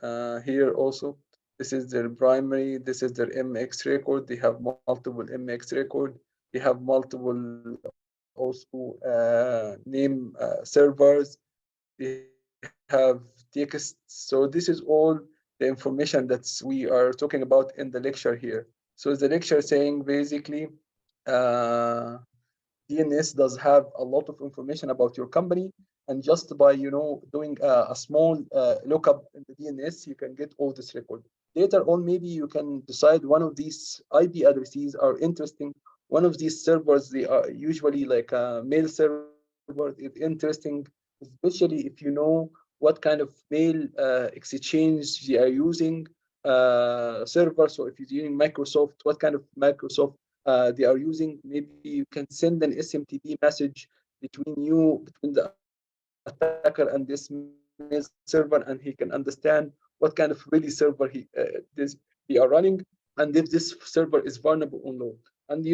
here also. This is their primary, this is their MX record. They have multiple MX record. They have multiple also name servers. They have text. So this is all the information that we are talking about in the lecture here. So the lecture saying basically uh, DNS does have a lot of information about your company, and just by doing a small lookup in the DNS, you can get all this record. Later on, maybe you can decide one of these IP addresses are interesting. One of these servers, they are usually like a mail server, is interesting, especially if you know what kind of mail exchange they are using server. So if you're using Microsoft, what kind of Microsoft they are using. Maybe you can send an SMTP message between the attacker and this mail server, and he can understand what kind of really server they are running, and if this server is vulnerable or not. And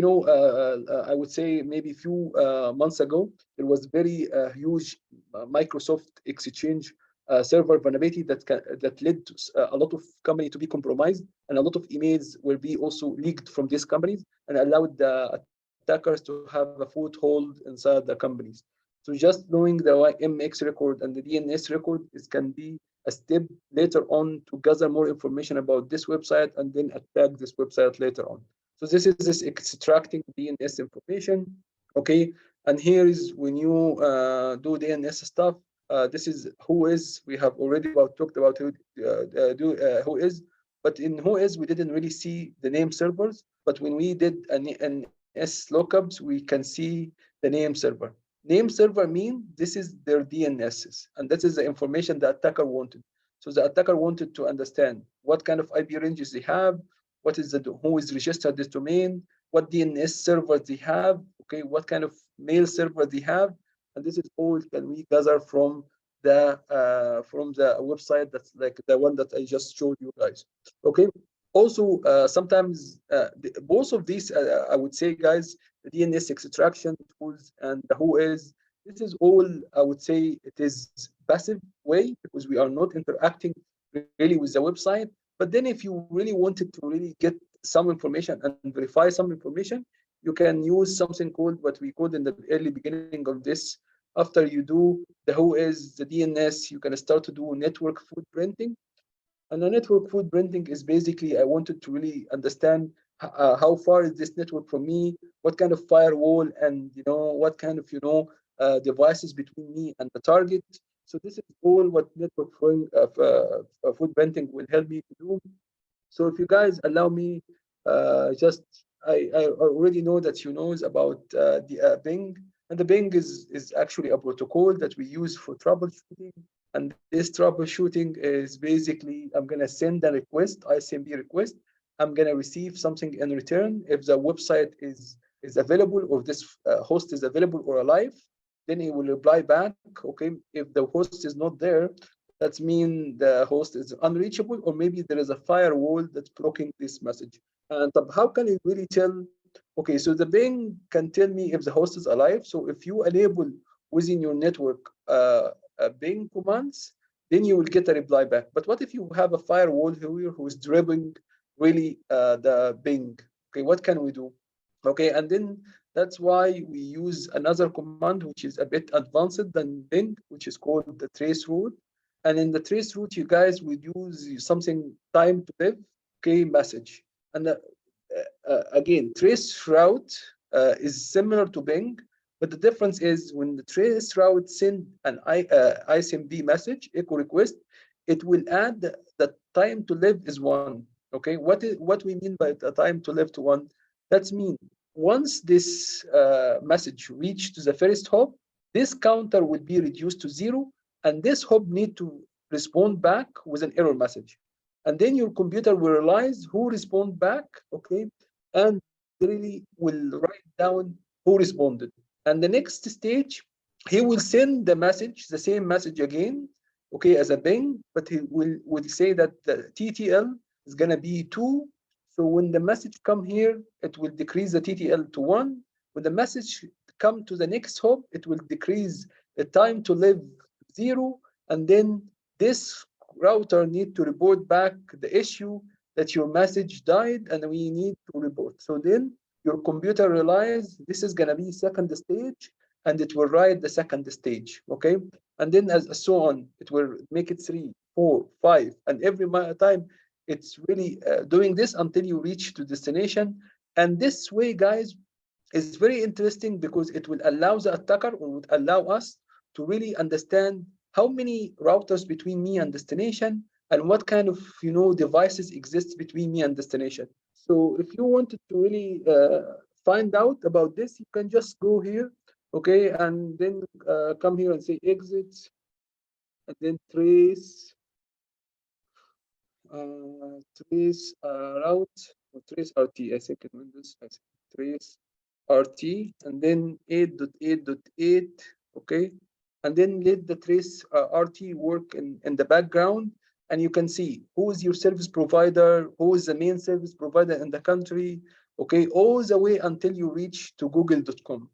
I would say maybe a few months ago, there was very huge Microsoft Exchange server vulnerability that led to a lot of company to be compromised, and a lot of emails will be also leaked from these companies and allowed the attackers to have a foothold inside the companies. So just knowing the MX record and the DNS record is can be a step later on to gather more information about this website and then attack this website later on. So this is this extracting DNS information, okay? And here is when you do DNS stuff, this is Whois. We have already talked about Whois, but in Whois we didn't really see the name servers. But when we did an S lookups, we can see the name server. Name server mean this is their DNSs, and that is the information the attacker wanted. So the attacker wanted to understand what kind of IP ranges they have, what is who is registered this domain, what DNS servers they have, okay, what kind of mail server they have, and this is all can we gather from the website that's like the one that I just showed you guys. Okay. Also, sometimes both of these, I would say, guys, the DNS extraction tools and the Whois, this is all, I would say, it is passive way because we are not interacting really with the website. But then if you really wanted to really get some information and verify some information, you can use something called what we called in the early beginning of this. After you do the Whois, the DNS, you can start to do network footprinting. And the network footprinting is basically, I wanted to really understand how far is this network from me, what kind of firewall, and what kind of devices between me and the target. So this is all what network footprinting will help me to do. So if you guys allow me, I already know that you know about the Ping, and the Ping is actually a protocol that we use for troubleshooting. And this troubleshooting is basically, I'm gonna send a request, ICMP request. I'm gonna receive something in return. If the website is available, or this host is available or alive, then it will reply back. Okay, if the host is not there, that means the host is unreachable, or maybe there is a firewall that's blocking this message. And how can you really tell? Okay, so the Ping can tell me if the host is alive. So if you enable within your network Ping commands, then you will get a reply back. But what if you have a firewall here who is driving really the Ping? Okay, what can we do? Okay, and then that's why we use another command which is a bit advanced than Ping, which is called the traceroute. And in the traceroute, you guys would use something time to live, okay, message. And again, traceroute is similar to Ping, but the difference is when the traceroute send an ICMP message, echo request, it will add the time to live is 1. Okay, what we mean by the time to live to 1? That means once this message reach to the first hop, this counter will be reduced to 0, and this hop need to respond back with an error message. And then your computer will realize who respond back, okay, and really will write down who responded. And the next stage, he will send the message, the same message again, okay, as a Ping, but he will say that the TTL is gonna be 2. So when the message come here, it will decrease the TTL to 1. When the message come to the next hop, it will decrease the time to live 0. And then this router need to report back the issue that your message died and we need to report. So then your computer realize this is gonna be second stage, and it will write the second stage, okay? And then as so on, it will make it 3, 4, 5, and every time it's really doing this until you reach to destination. And this way, guys, is very interesting because it will allow the attacker, or would allow us to really understand how many routers between me and destination, and what kind of devices exist between me and destination. So if you wanted to really find out about this, you can just go here, okay, and then come here and say exit, and then trace route, or trace RT, I think in Windows, I think trace RT, and then 8.8.8, okay, and then let the trace RT work in the background, and you can see who is your service provider, who is the main service provider in the country, okay, all the way until you reach to google.com.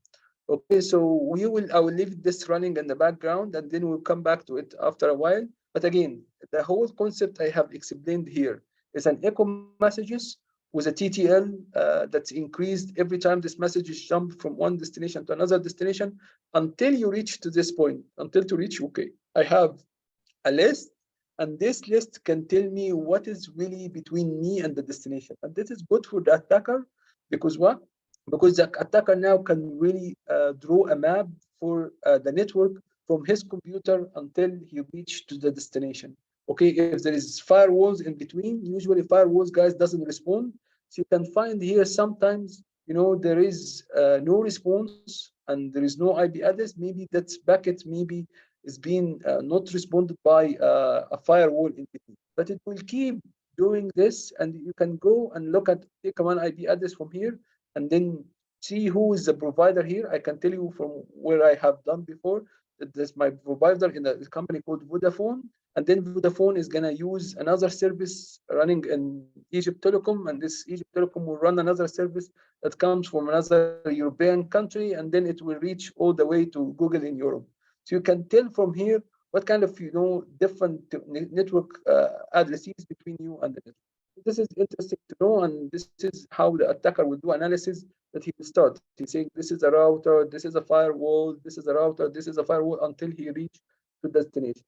Okay, so I will leave this running in the background, and then we'll come back to it after a while. But again, the whole concept I have explained here is an echo messages with a TTL that's increased every time this message is jumped from one destination to another destination until you reach to this point, until to reach, okay, I have a list, and this list can tell me what is really between me and the destination. And this is good for the attacker because what? Because the attacker now can really draw a map for the network from his computer until he reach to the destination. Okay, if there is firewalls in between, usually firewalls guys doesn't respond. So you can find here sometimes, there is no response and there is no IP address. Maybe that packet maybe is being not responded by a firewall in between. But it will keep doing this, and you can go and look at take one IP address from here, and then see who is the provider here. I can tell you from where I have done before that there's my provider in a company called Vodafone, and then Vodafone is gonna use another service running in Egypt Telecom, and this Egypt Telecom will run another service that comes from another European country, and then it will reach all the way to Google in Europe. So you can tell from here what kind of different network addresses between you and the network. This is interesting to know, and this is how the attacker will do analysis. That he will start. He's saying this is a router, this is a firewall, this is a router, this is a firewall until he reach to destination.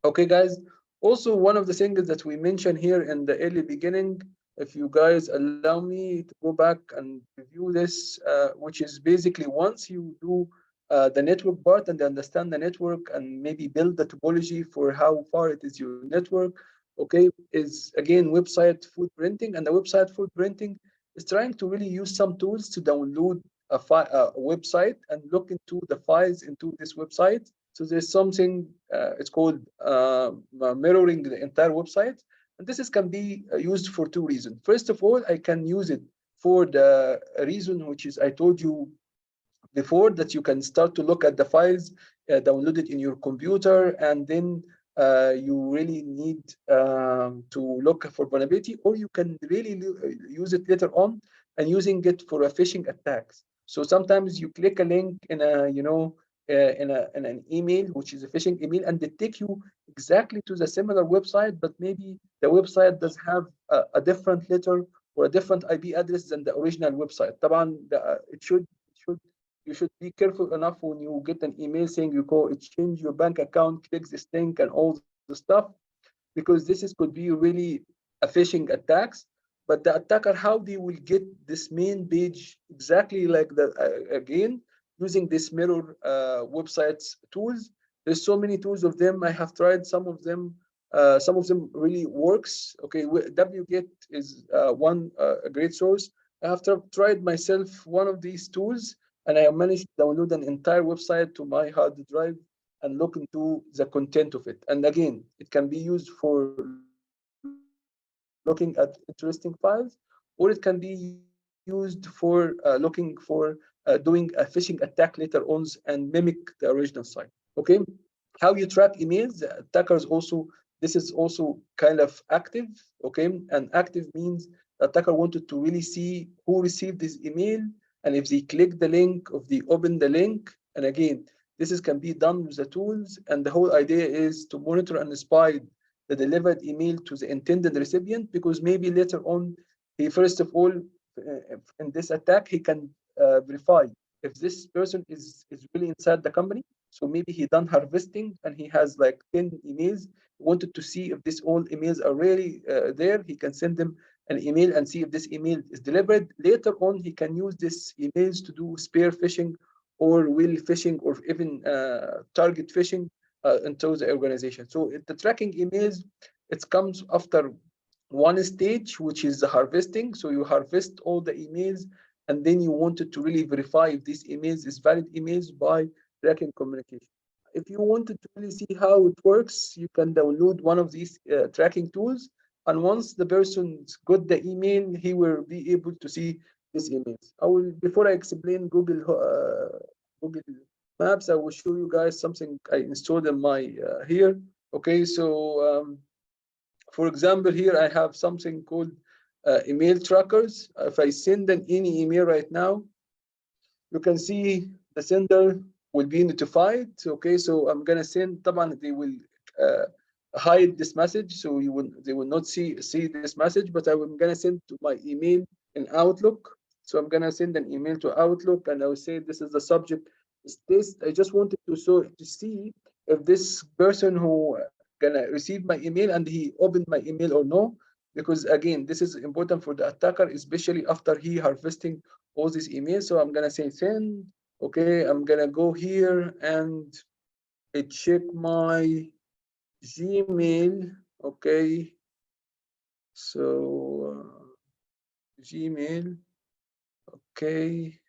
Okay, guys. Also, one of the things that we mentioned here in the early beginning, if you guys allow me to go back and review this, which is basically once you do the network part and understand the network and maybe build the topology for how far it is your network, okay, is again website footprinting. And the website footprinting is trying to really use some tools to download a website and look into the files into this website. So there's something, it's called mirroring the entire website. And this can be used for two reasons. First of all, I can use it for the reason which is I told you before, that you can start to look at the files downloaded in your computer, and then you really need to look for vulnerability, or you can really use it later on and using it for a phishing attacks. So sometimes you click a link in a in an email which is a phishing email, and they take you exactly to the similar website, but maybe the website does have a different letter or a different IP address than the original website. طبعا it should you should be careful enough when you get an email saying you go exchange your bank account, click this link and all the stuff, because could be really a phishing attacks. But the attacker, how they will get this main page exactly like that again, using this mirror websites tools. There's so many tools of them. I have tried some of them. Some of them really works. Okay, wget is one a great source. I have tried myself one of these tools, and I managed to download an entire website to my hard drive and look into the content of it. And again, it can be used for looking at interesting files, or it can be used for looking for doing a phishing attack later on and mimic the original site. Okay, how you track emails? Attackers also, this is also kind of active. Okay, and active means the attacker wanted to really see who received this email, and if they click the link, if they open the link. And again, can be done with the tools, and the whole idea is to monitor and spy the delivered email to the intended recipient, because maybe later on, he first of all, in this attack, he can verify if this person is really inside the company. So maybe he done harvesting and he has like 10 emails. He wanted to see if these all emails are really there. He can send them an email and see if this email is delivered. Later on, he can use these emails to do spear phishing or will phishing or even target phishing into the organization. So the tracking emails, it comes after one stage, which is the harvesting. So you harvest all the emails, and then you wanted to really verify if these emails is valid emails by tracking communication. If you wanted to really see how it works, you can download one of these tracking tools. And once the person's got the email, he will be able to see these emails. Before I explain Google Maps, I will show you guys something I installed in my here. Okay, so for example, here I have something called email trackers. If I send any email right now, you can see the sender will be notified. Okay, so I'm gonna send. طبعا they will hide this message, so they will not see this message. But I'm gonna send to my email in Outlook. So I'm gonna send an email to Outlook, and I will say this is the subject. Is this? I just wanted to see if this person who gonna receive my email and he opened my email or no. Because again, this is important for the attacker, especially after he harvesting all these emails. So I'm gonna say send. Okay, I'm gonna go here and check my Gmail. Okay, so Gmail. Okay,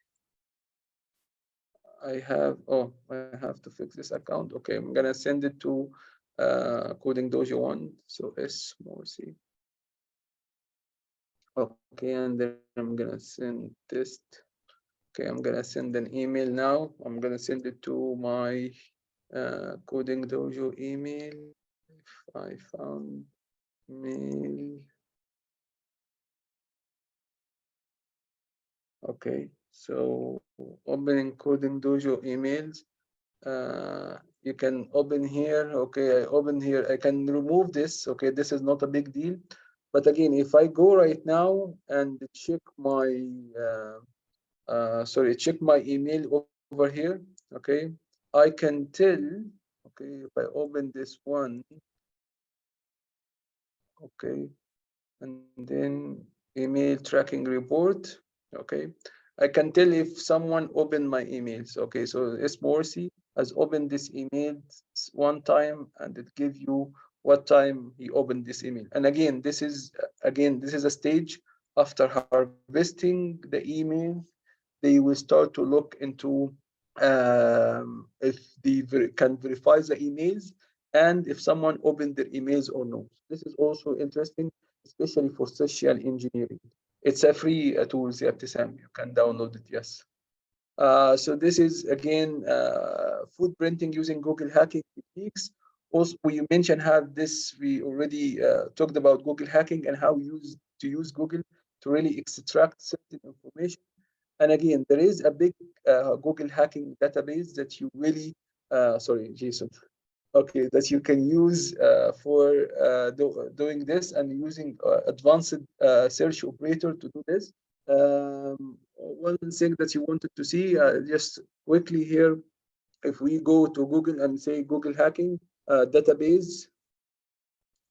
I have to fix this account. Okay, I'm gonna send it to Coding Dojo 1. So S more C. Okay, and then I'm gonna send test. Okay, I'm gonna send an email now. I'm gonna send it to my Coding Dojo email. If I found mail. Okay, so opening Coding Dojo emails. You can open here. Okay, I open here. I can remove this. Okay, this is not a big deal. But again, if I go right now and check my check my email over here. Okay, I can tell. Okay, if I open this one. Okay, and then email tracking report. Okay, I can tell if someone opened my emails. Okay, so S-Morsi has opened this email one time and it gives you what time he opened this email. And this is a stage after harvesting the email, they will start to look into if they can verify the emails and if someone opened their emails or not. This is also interesting, especially for social engineering. It's a free tool, Sam. You can download it, yes. So this is again footprinting using Google hacking techniques. Also, we mentioned how this, we already talked about Google hacking and how to use Google to really extract certain information. And again, there is a big Google hacking database that you really, sorry, Jason. Okay, that you can use for doing this and using advanced search operator to do this. One thing that you wanted to see, just quickly here, if we go to Google and say Google hacking database,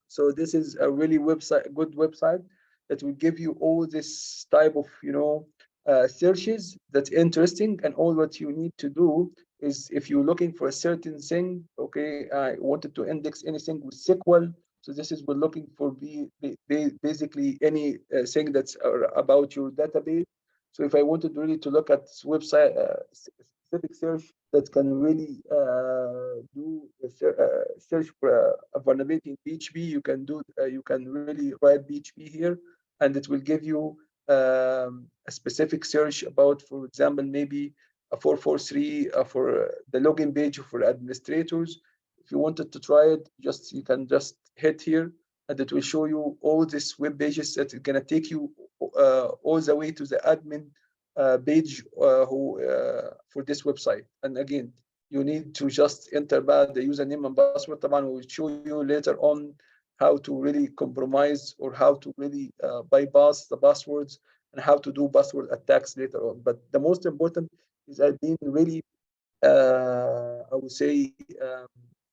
so this is a really good website that will give you all this type of, searches that's interesting. And all what you need to do is if you're looking for a certain thing, okay, I wanted to index anything with SQL. So this is we're looking for basically any thing that's about your database. So if I wanted really to look at website specific search that can really do a search for a vulnerability in PHP, you can really write PHP here, and it will give you a specific search about, for example, maybe a 443 for the login page for administrators. If you wanted to try it, you can just hit here, and it will show you all these web pages that is gonna take you all the way to the admin page for this website. And again, you need to just enter the username and password. طبعا we will show you later on how to really compromise or how to really bypass the passwords and how to do password attacks later on. But the most important is I've been really, I would say,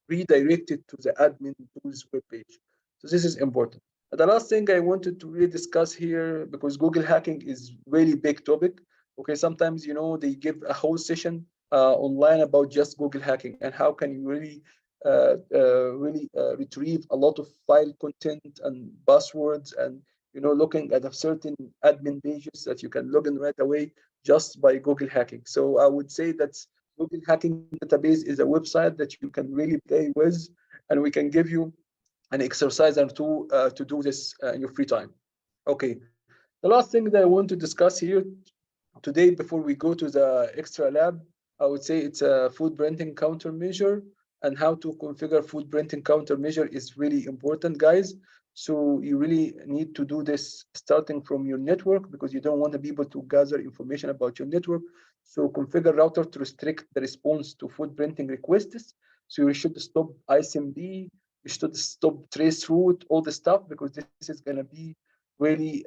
redirected to the admin tools webpage. So this is important. And the last thing I wanted to really discuss here, because Google hacking is really big topic. Okay, sometimes they give a whole session online about just Google hacking and how can you really retrieve a lot of file content and passwords, and looking at a certain admin pages that you can log in right away just by Google hacking. So I would say that Google hacking database is a website that you can really play with, and we can give you an exercise or two to do this in your free time. Okay, the last thing that I want to discuss here today before we go to the extra lab, I would say it's a footprinting countermeasure, and how to configure footprinting countermeasure is really important, guys. So you really need to do this starting from your network, because you don't want the people to gather information about your network. So configure router to restrict the response to footprinting requests. So you should stop ISMB, you should stop traceroute, all the stuff, because this is going to be really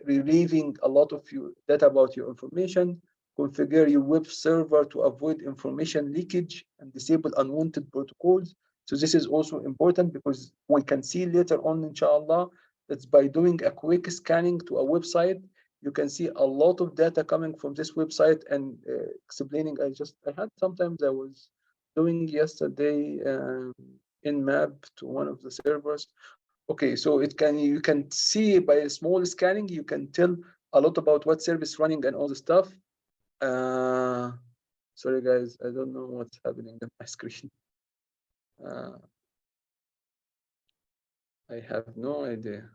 relieving a lot of your data about your information. Configure your web server to avoid information leakage and disable unwanted protocols. So this is also important because we can see later on, inshallah, that by doing a quick scanning to a website, you can see a lot of data coming from this website and explaining. I had sometimes I was doing yesterday in map to one of the servers. Okay, so you can see by a small scanning, you can tell a lot about what service running and all the stuff. Sorry guys, I don't know what's happening on my screen. I have no idea.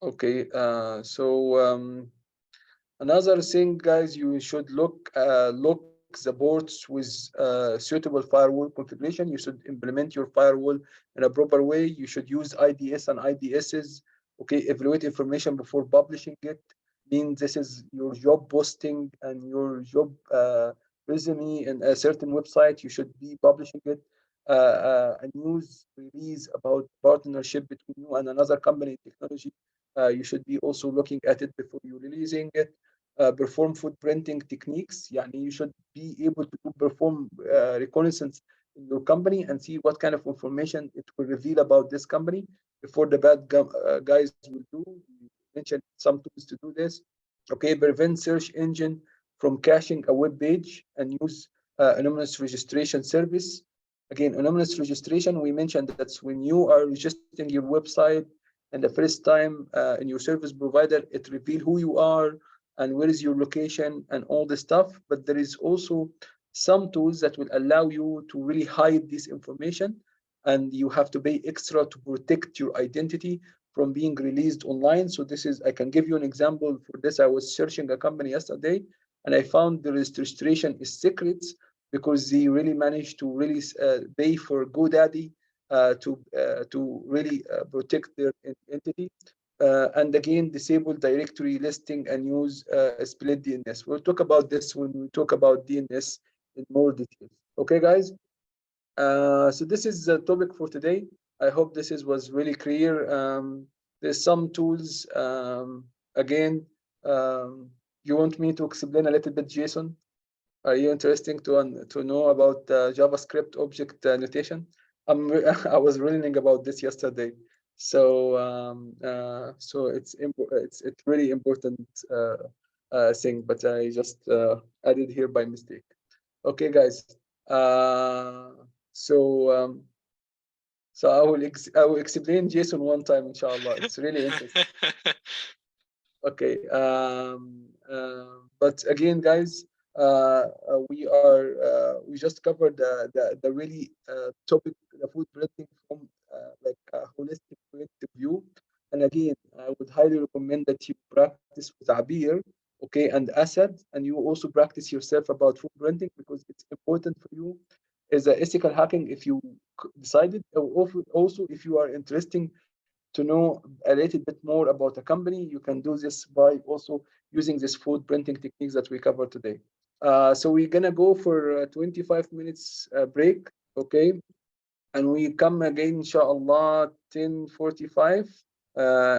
Okay, so another thing, guys, you should look the ports with suitable firewall configuration. You should implement your firewall in a proper way. You should use IDS and IDSs. Okay, evaluate information before publishing it. Means this is your job posting and your job resume in a certain website. You should be publishing it. A news release about partnership between you and another company in technology. You should be also looking at it before you releasing it. Perform footprinting techniques. Yani you should be able to perform reconnaissance in your company and see what kind of information it will reveal about this company before the bad guys will do. We mentioned some tools to do this. Okay, prevent search engine from caching a web page and use anonymous registration service. Again, anonymous registration, we mentioned that's when you are registering your website and the first time in your service provider, it reveals who you are and where is your location and all this stuff. But there is also some tools that will allow you to really hide this information, and you have to pay extra to protect your identity from being released online. So this is, I can give you an example for this. I was searching a company yesterday and I found the registration is secrets because they really managed to really pay for GoDaddy to really protect their entity. And again, disable directory listing and use split DNS. We'll talk about this when we talk about DNS in more detail. Okay, guys? So this is the topic for today. I hope this was really clear. There's some tools. Again, you want me to explain a little bit, Jason? Are you interested to know about JavaScript object notation? I was reading about this yesterday. So it's really important thing, but I just added here by mistake. Okay, guys. So I will explain JSON one time, inshallah. It's really interesting. Okay. But again, guys, we just covered the really topic, the footprinting from like a holistic point of view. And again, I would highly recommend that you practice with Abir, okay, and Asad, and you also practice yourself about footprinting because it's important for you as a ethical hacking if you decided, or also if you are interested to know a little bit more about a company, you can do this by also using this footprinting techniques that we covered today. So we're gonna go for a 25 minutes break, okay? And we come again, inshallah, 10:45.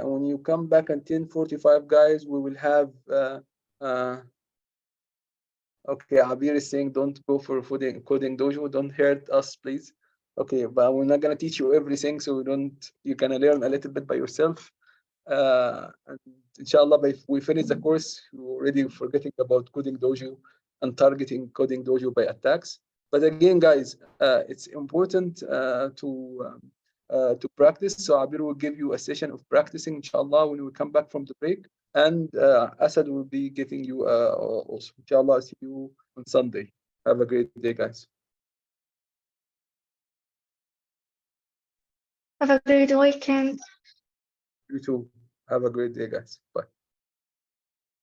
When you come back at 10:45, guys, we will have. Okay, Abir is saying don't go for coding dojo. Don't hurt us, please. Okay, but we're not gonna teach you everything, so you can learn a little bit by yourself. And inshallah, if we finish the course, you're already forgetting about coding dojo and targeting coding dojo by attacks. But again, guys, it's important to practice. So Abir will give you a session of practicing, inshallah, when we come back from the break. And Asad will be giving you also. Inshallah, see you on Sunday. Have a great day, guys. Have a great weekend. You too. Have a great day, guys. Bye.